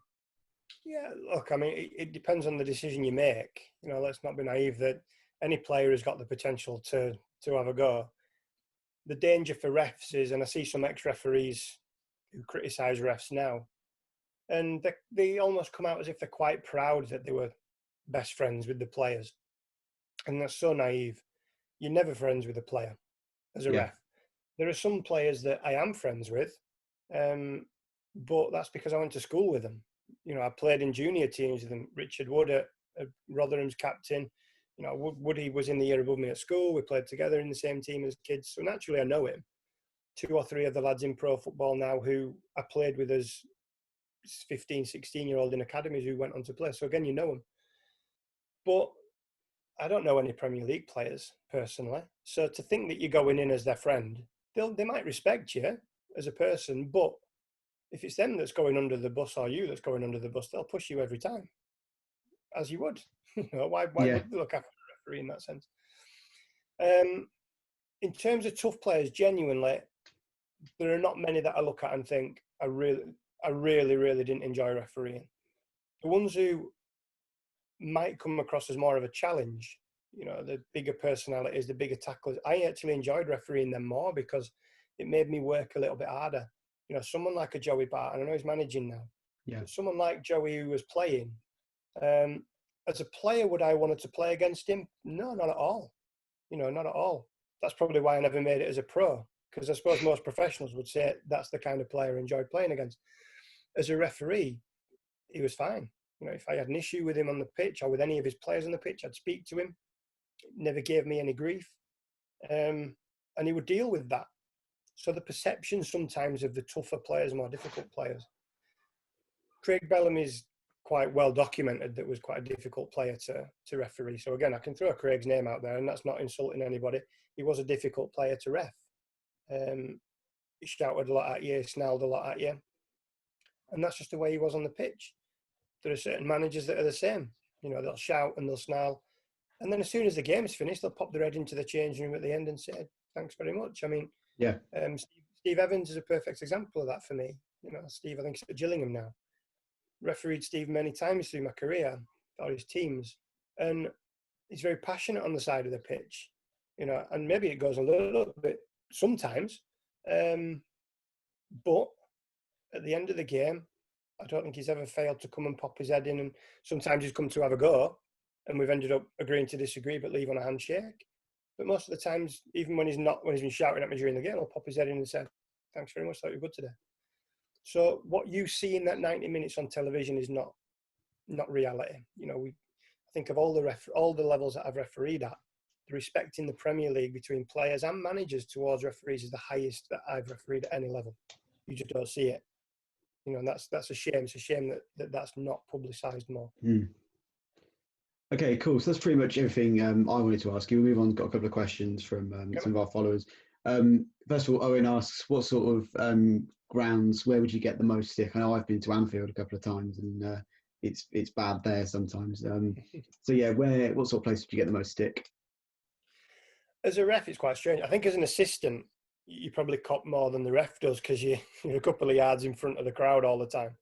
Yeah, look, I mean, it depends on the decision you make. Let's not be naive that any player has got the potential to have a go. The danger for refs is, and I see some ex-referees who criticise refs now, and they almost come out as if they're quite proud that they were best friends with the players. And that's so naive. You're never friends with a player as a ref. There are some players that I am friends with, but that's because I went to school with them. I played in junior teams with them. Richard Wood at Rotherham's captain. Woody was in the year above me at school. We played together in the same team as kids. So naturally I know him. 2 or 3 of the lads in pro football now who I played with as 15, 16-year-old in academies who went on to play. So again, you know them. But I don't know any Premier League players personally. So to think that you're going in as their friend, they might respect you as a person, but if it's them that's going under the bus or you that's going under the bus, they'll push you every time, as you would. Why Yeah. would they look after the referee in that sense? In terms of tough players, genuinely, there are not many that I look at and think I really didn't enjoy refereeing. The ones who might come across as more of a challenge, the bigger personalities, the bigger tacklers, I actually enjoyed refereeing them more because it made me work a little bit harder. Someone like a Joey Bart, and I know he's managing now, Yeah. but someone like Joey who was playing, as a player, would I wanted to play against him? No, not at all. Not at all. That's probably why I never made it as a pro, because I suppose most professionals would say that's the kind of player I enjoyed playing against. As a referee, he was fine. If I had an issue with him on the pitch or with any of his players on the pitch, I'd speak to him. Never gave me any grief. And he would deal with that. So the perception sometimes of the tougher players, more difficult players. Craig Bellamy's quite well documented that was quite a difficult player to referee. So again, I can throw Craig's name out there, and that's not insulting anybody. He was a difficult player to ref. He shouted a lot at you, snarled a lot at you. And that's just the way he was on the pitch. There are certain managers that are the same. They'll shout and they'll snarl. And then as soon as the game's finished, they'll pop their head into the changing room at the end and say, thanks very much. I mean, Yeah. Steve Evans is a perfect example of that for me. Steve, I think, is at Gillingham now. Refereed Steve many times through my career or his teams. And he's very passionate on the side of the pitch, and maybe it goes a little bit sometimes. But at the end of the game, I don't think he's ever failed to come and pop his head in. And sometimes he's come to have a go, and we've ended up agreeing to disagree, but leave on a handshake. But most of the times, even when he's been shouting at me during the game, he'll pop his head in and say, thanks very much, thought you were good today. So what you see in that 90 minutes on television is not reality. I think of all the levels that I've refereed at, the respect in the Premier League between players and managers towards referees is the highest that I've refereed at any level. You just don't see it. And that's a shame. It's a shame that that's not publicised more. Okay, cool. So that's pretty much everything I wanted to ask you. We'll move on. Got a couple of questions from some of our followers. First of all, Owen asks, what sort of grounds, where would you get the most stick? I know I've been to Anfield a couple of times, and it's bad there sometimes. So yeah, what sort of place would you get the most stick? As a ref, it's quite strange. I think as an assistant, you probably cop more than the ref does because you're a couple of yards in front of the crowd all the time.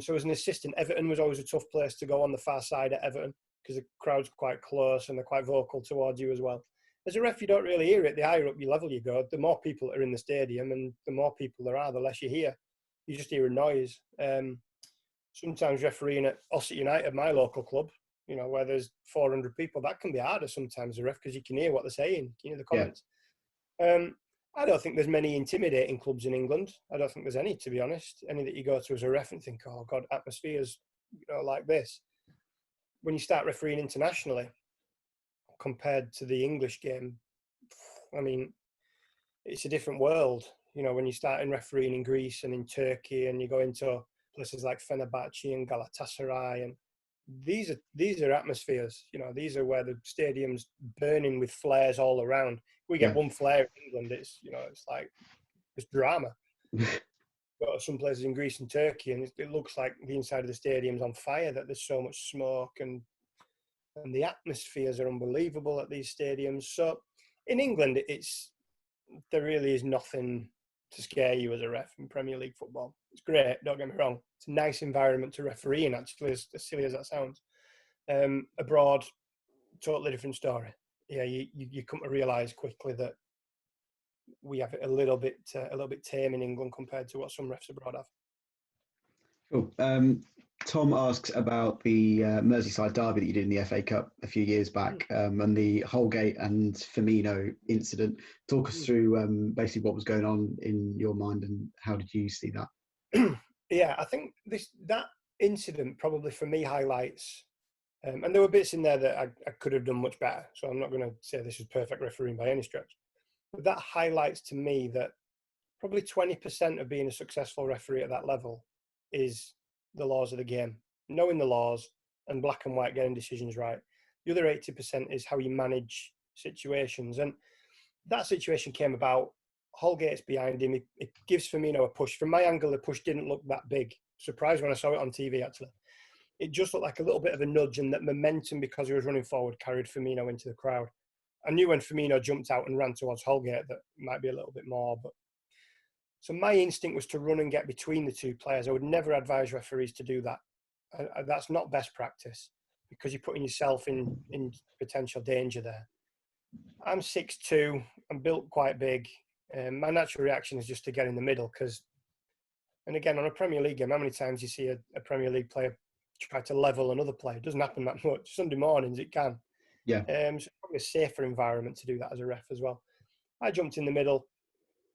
So as an assistant, Everton was always a tough place to go on the far side at Everton because the crowd's quite close and they're quite vocal towards you as well. As a ref, you don't really hear it. The higher up your level you go, the more people that are in the stadium, and the more people there are, the less you hear. You just hear a noise. Sometimes refereeing at Ossett United, my local club, where there's 400 people, that can be harder sometimes, the ref, because you can hear what they're saying, you hear the comments. Yeah. I don't think there's many intimidating clubs in England. I don't think there's any, to be honest. Any that you go to as a ref and think, oh God, atmospheres like this. When you start refereeing internationally, compared to the English game, I mean, it's a different world. When you start in refereeing in Greece and in Turkey, and you go into places like Fenerbahce and Galatasaray, and these are atmospheres. These are where the stadium's burning with flares all around. We get one flare in England, it's like it's drama. Go to some places in Greece and Turkey, and it looks like the inside of the stadium's on fire. That there's so much smoke, and the atmospheres are unbelievable at these stadiums. So in England, there really is nothing to scare you as a ref in Premier League football. It's great, don't get me wrong. It's a nice environment to referee in, actually, as silly as that sounds. Abroad, totally different story. Yeah, you come to realise quickly that we have it a little bit tame in England compared to what some refs abroad have. Cool. Tom asks about the Merseyside derby that you did in the FA Cup a few years back, and the Holgate and Firmino incident. Talk us through basically what was going on in your mind and how did you see that? Yeah, I think that incident probably for me highlights, and there were bits in there that I could have done much better. So I'm not going to say this is perfect refereeing by any stretch, but that highlights to me that probably 20% of being a successful referee at that level is the laws of the game, knowing the laws and black and white getting decisions right. The other 80% is how you manage situations. And that situation came about. Holgate's behind him. It gives Firmino a push. From my angle, the push didn't look that big. Surprised when I saw it on TV, actually. It just looked like a little bit of a nudge, and that momentum, because he was running forward, carried Firmino into the crowd. I knew when Firmino jumped out and ran towards Holgate that it might be a little bit more. But so my instinct was to run and get between the two players. I would never advise referees to do that. That's not best practice, because you're putting yourself in potential danger there. I'm 6'2", I'm built quite big. My natural reaction is just to get in the middle, because, and again, on a Premier League game, how many times you see a Premier League player try to level another player? It doesn't happen that much. Sunday mornings it can. Yeah. So it's probably a safer environment to do that as a ref as well. I jumped in the middle.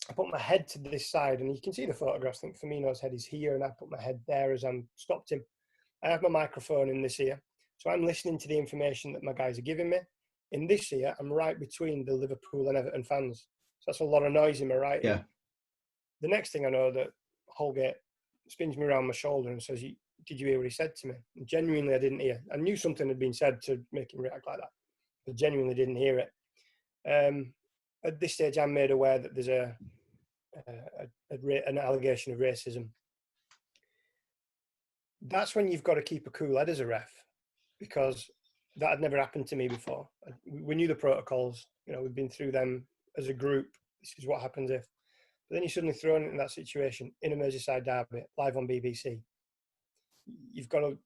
I put my head to this side, and you can see the photographs. I think Firmino's head is here, and I put my head there as I'm stopped him. I have my microphone in this ear, so I'm listening to the information that my guys are giving me. In this ear, I'm right between the Liverpool and Everton fans. So that's a lot of noise in my right ear. The next thing I know, that Holgate spins me around my shoulder and says, "Did you hear what he said to me?" And genuinely, I didn't hear. I knew something had been said to make him react like that, but genuinely didn't hear it. At this stage, I'm made aware that there's an allegation of racism. That's when you've got to keep a cool head as a ref, because that had never happened to me before. We knew the protocols, we've been through them as a group. This is what happens if. But then you're suddenly thrown in that situation in a Merseyside derby, live on BBC. You've got to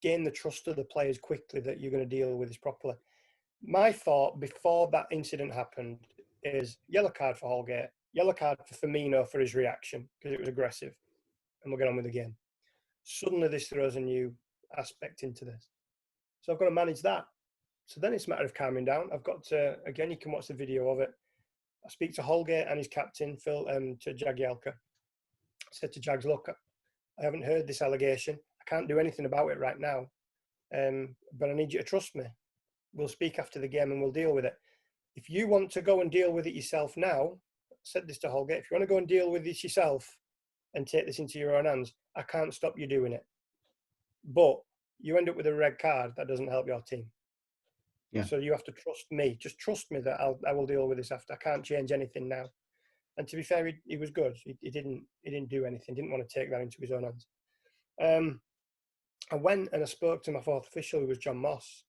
gain the trust of the players quickly that you're going to deal with this properly. My thought before that incident happened is yellow card for Holgate, yellow card for Firmino for his reaction, because it was aggressive, and we'll get on with the game. Suddenly this throws a new aspect into this. So I've got to manage that. So then it's a matter of calming down. I've got to, again, you can watch the video of it. I speak to Holgate and his captain, to Jagielka. I said to Jags, "Look, I haven't heard this allegation. I can't do anything about it right now, but I need you to trust me. We'll speak after the game and we'll deal with it. If you want to go and deal with it yourself now," I said this to Holgate, "if you want to go and deal with this yourself and take this into your own hands, I can't stop you doing it. But you end up with a red card, that doesn't help your team. Yeah. So you have to trust me. Just trust me that I will deal with this after. I can't change anything now." And to be fair, he was good. He didn't do anything. Didn't want to take that into his own hands. I went and I spoke to my fourth official, who was John Moss.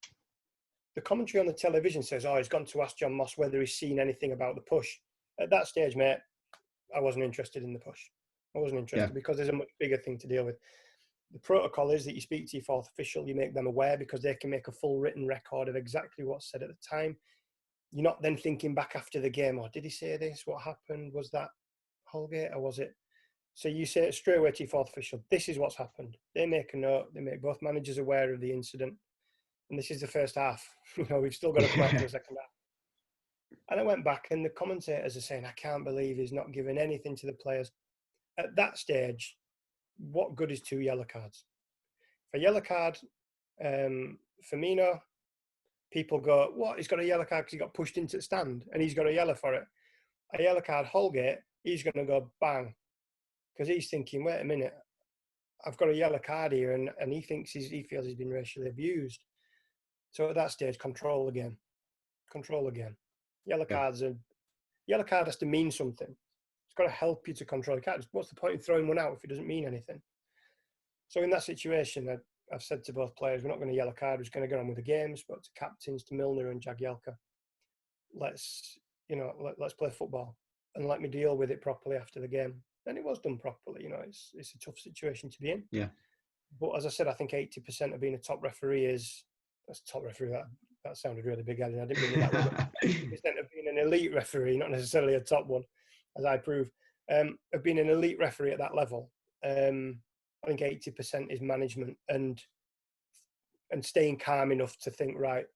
The commentary on the television says, "Oh, he's gone to ask John Moss whether he's seen anything about the push." At that stage, mate, I wasn't interested in the push. I wasn't interested because there's a much bigger thing to deal with. The protocol is that you speak to your fourth official, you make them aware, because they can make a full written record of exactly what's said at the time. You're not then thinking back after the game, "Oh, did he say this? What happened? Was that Holgate or was it?" So you say it straight away to your fourth official, "This is what's happened." They make a note. They make both managers aware of the incident. And this is the first half. We've still got to come out to the second half. And I went back, and the commentators are saying, "I can't believe he's not giving anything to the players." At that stage, what good is 2 yellow cards? For a yellow card, Firmino, people go, "What? He's got a yellow card because he got pushed into the stand and he's got a yellow for it." A yellow card, Holgate, he's going to go bang, because he's thinking, "Wait a minute, I've got a yellow card here," and he thinks he feels he's been racially abused. So at that stage, control again. Yellow card has to mean something. It's got to help you to control the card. What's the point in throwing one out if it doesn't mean anything? So in that situation, I've said to both players, we're not going to yellow card. We're just going to get on with the game. Spoke to captains, to Milner and Jagielka. Let's play football and let me deal with it properly after the game. And it was done properly. It's a tough situation to be in. Yeah. But as I said, I think 80% of being a top referee that's top referee. That sounded really big-headed. I didn't mean it that way. But 80% of being an elite referee, not necessarily a top one, as I prove, of being an elite referee at that level. I think 80% is management and staying calm enough to think, right,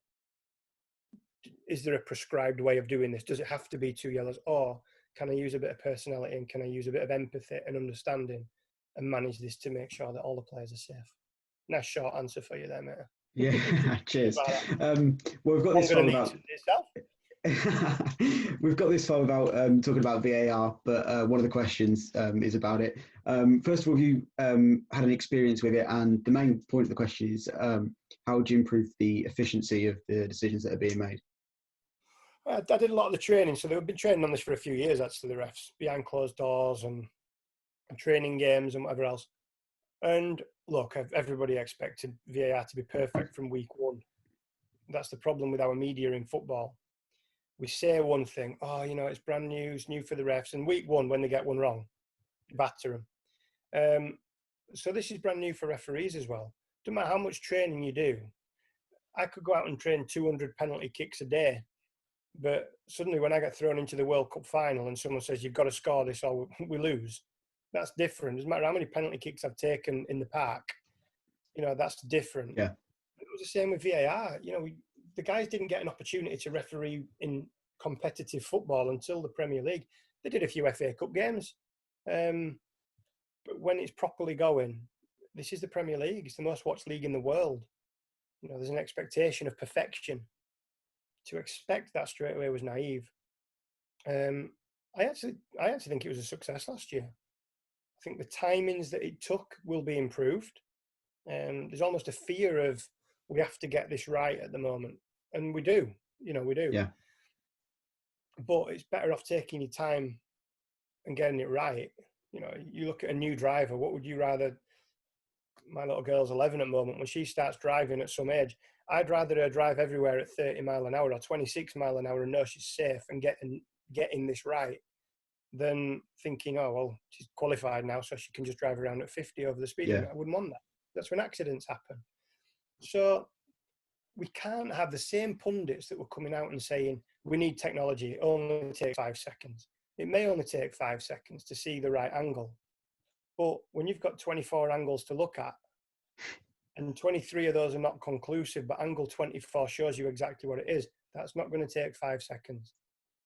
is there a prescribed way of doing this? Does it have to be 2 yellows? Or can I use a bit of personality, and can I use a bit of empathy and understanding and manage this to make sure that all the players are safe? Nice short answer for you there, mate. Yeah, cheers. Well, we've got this file about... We've got this file about talking about VAR, but one of the questions is about it. First of all, have you had an experience with it? And the main point of the question is, how would you improve the efficiency of the decisions that are being made? I did a lot of the training, so they've been training on this for a few years, actually, the refs, behind closed doors and training games and whatever else. And look, everybody expected VAR to be perfect from week one. That's the problem with our media in football. We say one thing, oh, it's brand new, it's new for the refs. And week one, when they get one wrong, batter them. So this is brand new for referees as well. No matter how much training you do, I could go out and train 200 penalty kicks a day. But suddenly when I get thrown into the World Cup final and someone says, you've got to score this or we lose, that's different. It doesn't matter how many penalty kicks I've taken in the park. That's different. Yeah. It was the same with VAR. The guys didn't get an opportunity to referee in competitive football until the Premier League. They did a few FA Cup games. But when it's properly going, this is the Premier League. It's the most watched league in the world. There's an expectation of perfection. To expect that straight away was naive. I actually think it was a success last year. I think the timings that it took will be improved. There's almost a fear of we have to get this right at the moment, and we do. We do. Yeah. But it's better off taking your time and getting it right. You look at a new driver. What would you rather? My little girl's 11 at the moment. When she starts driving at some age, I'd rather her drive everywhere at 30 mile an hour or 26 mile an hour and know she's safe and getting this right than thinking, oh, well, she's qualified now, so she can just drive around at 50 over the speed limit. I wouldn't want that. That's when accidents happen. So we can't have the same pundits that were coming out and saying, we need technology. It only takes 5 seconds. It may only take 5 seconds to see the right angle. But when you've got 24 angles to look at, and 23 of those are not conclusive, but angle 24 shows you exactly what it is, that's not going to take 5 seconds.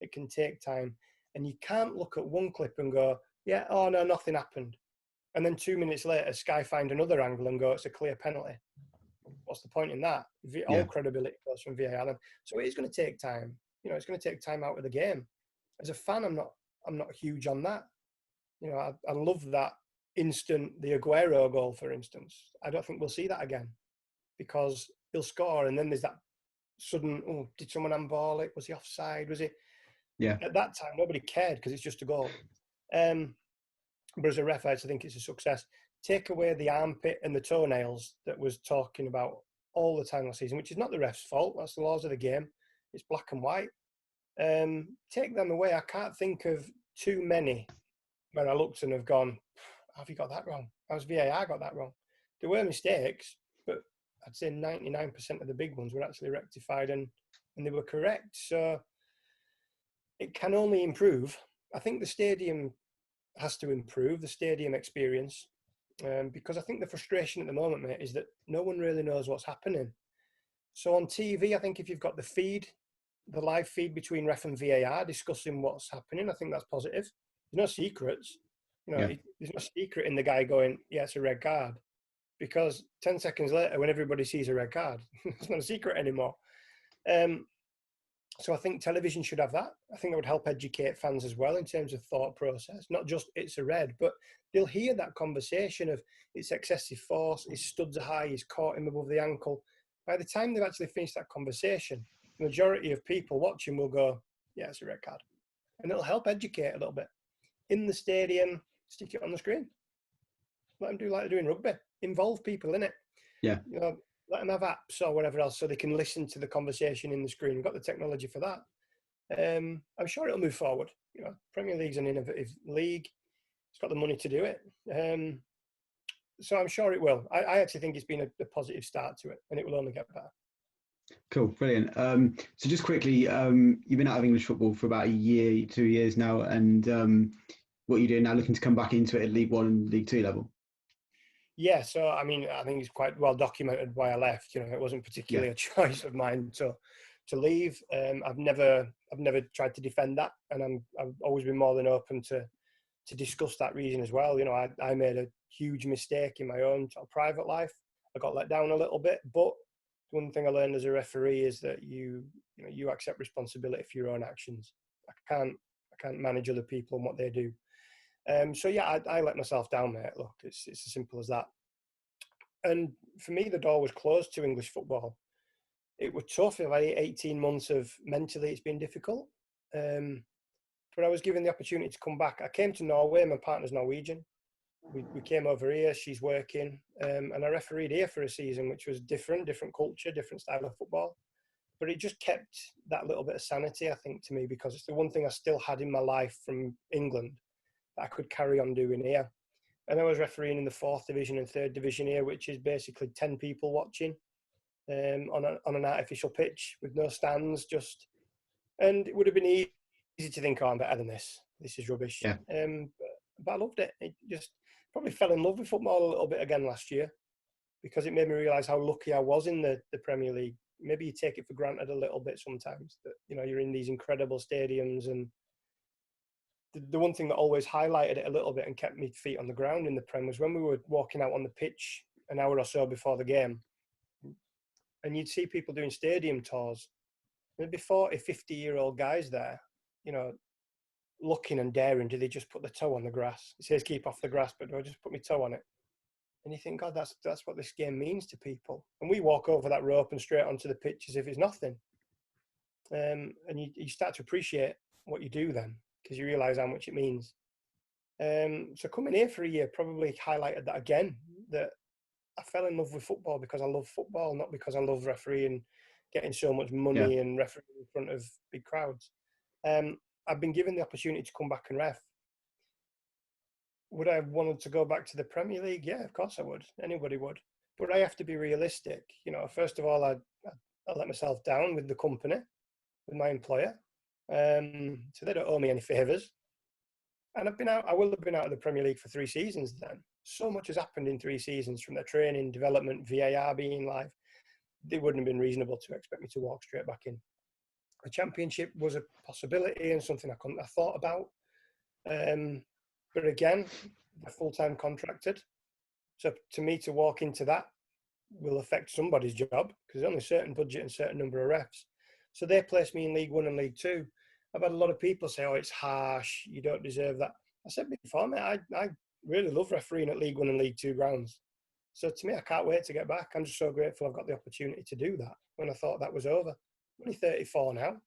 It can take time. And you can't look at one clip and go, yeah, oh no, nothing happened. And then 2 minutes later, Sky find another angle and go, it's a clear penalty. What's the point in that? All credibility goes from VAR. So it is going to take time. It's going to take time out of the game. As a fan, I'm not huge on that. I love that instant, the Aguero goal, for instance. I don't think we'll see that again because he'll score and then there's that sudden, oh, did someone handball it? Was he offside? Was he? Yeah. At that time, nobody cared because it's just a goal. But as a ref, I think it's a success. Take away the armpit and the toenails that was talking about all the time last season, which is not the ref's fault. That's the laws of the game. It's black and white. Take them away. I can't think of too many where I looked and have gone, have you got that wrong? How's VAR got that wrong? There were mistakes, but I'd say 99% of the big ones were actually rectified and they were correct. So it can only improve. I think the stadium has to improve, the stadium experience, because I think the frustration at the moment, mate, is that no one really knows what's happening. So on TV, I think if you've got the live feed between ref and VAR discussing what's happening, I think that's positive. There's no secrets. There's no secret in the guy going, yeah, it's a red card. Because 10 seconds later, when everybody sees a red card, it's not a secret anymore. So I think television should have that. I think it would help educate fans as well in terms of thought process. Not just it's a red, but they'll hear that conversation of it's excessive force, his studs are high, he's caught him above the ankle. By the time they've actually finished that conversation, the majority of people watching will go, yeah, it's a red card. And it'll help educate a little bit. In the stadium, stick it on the screen. Let them do like they do in rugby. Involve people in it. Yeah. Let them have apps or whatever else so they can listen to the conversation in the screen. We've got the technology for that. I'm sure it'll move forward. Premier League's an innovative league. It's got the money to do it. So I'm sure it will. I actually think it's been a positive start to it and it will only get better. Cool, brilliant. So just quickly, you've been out of English football for about a year, 2 years now, and what are you doing now, looking to come back into it at League One and League Two level? Yeah, so I mean, I think it's quite well documented why I left. It wasn't particularly a choice of mine to leave. I've never tried to defend that, and I've always been more than open to discuss that reason as well. I made a huge mistake in my own sort of private life. I got let down a little bit, but one thing I learned as a referee is that you accept responsibility for your own actions. I can't manage other people and what they do. So yeah, I let myself down, mate. Look, it's as simple as that. And for me, the door was closed to English football. It was tough. If 18 months of mentally, it's been difficult. But I was given the opportunity to come back. I came to Norway. My partner's Norwegian. We came over here. She's working, and I refereed here for a season, which was different culture, different style of football. But it just kept that little bit of sanity, I think, to me, because it's the one thing I still had in my life from England that I could carry on doing here. And I was refereeing in the 4th division and 3rd division here, which is basically 10 people watching on an artificial pitch with no stands. And it would have been easy to think, oh, I'm better than this. This is rubbish. Yeah. But I loved it. It just probably fell in love with football a little bit again last year, because it made me realise how lucky I was in the Premier League. Maybe you take it for granted a little bit sometimes that, you know, you're in these incredible stadiums. And the one thing that always highlighted it a little bit and kept me feet on the ground in the Prem was when we were walking out on the pitch an hour or so before the game, and you'd see people doing stadium tours. There'd be 40, 50-year-old guys there, you know, looking and daring. Do they just put the toe on the grass? It says keep off the grass, but do I just put my toe on it? And you think, God, that's what this game means to people. And we walk over that rope and straight onto the pitch as if it's nothing. And you start to appreciate what you do then, because you realise how much it means. So coming here for a year probably highlighted that again, that I fell in love with football because I love football, not because I love refereeing, getting so much money and refereeing in front of big crowds. I've been given the opportunity to come back and ref. Would I have wanted to go back to the Premier League? Yeah, of course I would. Anybody would. But I have to be realistic. You know, first of all, I let myself down with the company, with my employer. So they don't owe me any favours. And I will have been out of the Premier League for 3 seasons then. So much has happened in 3 seasons, from their training, development, VAR being live. It wouldn't have been reasonable to expect me to walk straight back in. A championship was a possibility and something I couldn't have thought about. But again, they're full-time contracted. So to me, to walk into that will affect somebody's job, because there's only a certain budget and a certain number of refs. So they placed me in League One and League Two. I've had a lot of people say, oh, it's harsh, you don't deserve that. I said before, mate, I really love refereeing at League One and League Two grounds. So to me, I can't wait to get back. I'm just so grateful I've got the opportunity to do that when I thought that was over. I'm only 34 now,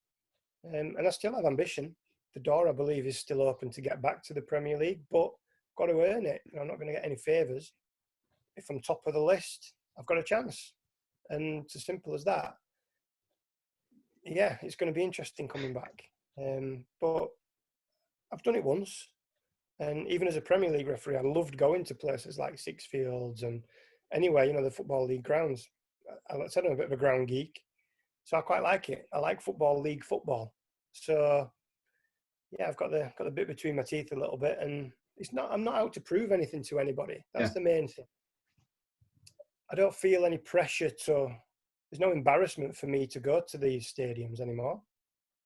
and I still have ambition. The door, I believe, is still open to get back to the Premier League, but I've got to earn it. I'm not going to get any favours. If I'm top of the list, I've got a chance. And it's as simple as that. Yeah, it's going to be interesting coming back. But I've done it once. And even as a Premier League referee, I loved going to places like Sixfields and anyway, you know, the Football League grounds. I said I'm a bit of a ground geek, so I quite like it. I like Football League football. So yeah, I've got the bit between my teeth a little bit, and I'm not out to prove anything to anybody. That's the main thing. I don't feel any pressure there's no embarrassment for me to go to these stadiums anymore.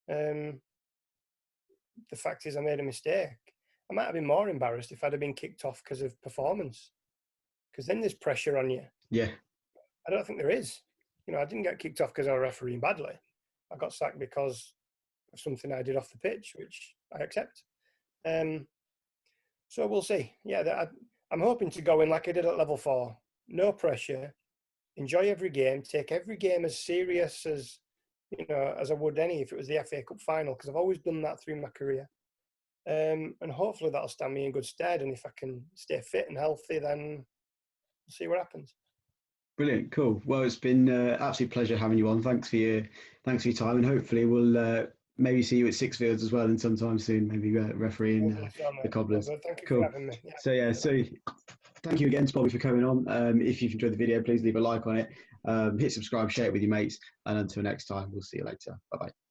The fact is I made a mistake. I might have been more embarrassed if I'd have been kicked off because of performance, because then there's pressure on you. Yeah. I don't think there is. You know, I didn't get kicked off because I was refereeing badly. I got sacked because of something I did off the pitch, which I accept. So we'll see. Yeah, I'm hoping to go in like I did at level 4. No pressure. Enjoy every game. Take every game as serious as, you know, as I would if it was the FA Cup final, because I've always done that through my career. And hopefully that'll stand me in good stead. And if I can stay fit and healthy, then we'll see what happens. Brilliant, cool. Well, it's been absolute pleasure having you on. Thanks for your time, and hopefully we'll maybe see you at Sixfields as well, and sometime soon, maybe refereeing the Cobblers. Thank you cool. for having me. Yeah, so thank you again to Bobby for coming on. If you've enjoyed the video, please leave a like on it, hit subscribe, share it with your mates, and until next time, we'll see you later. Bye bye.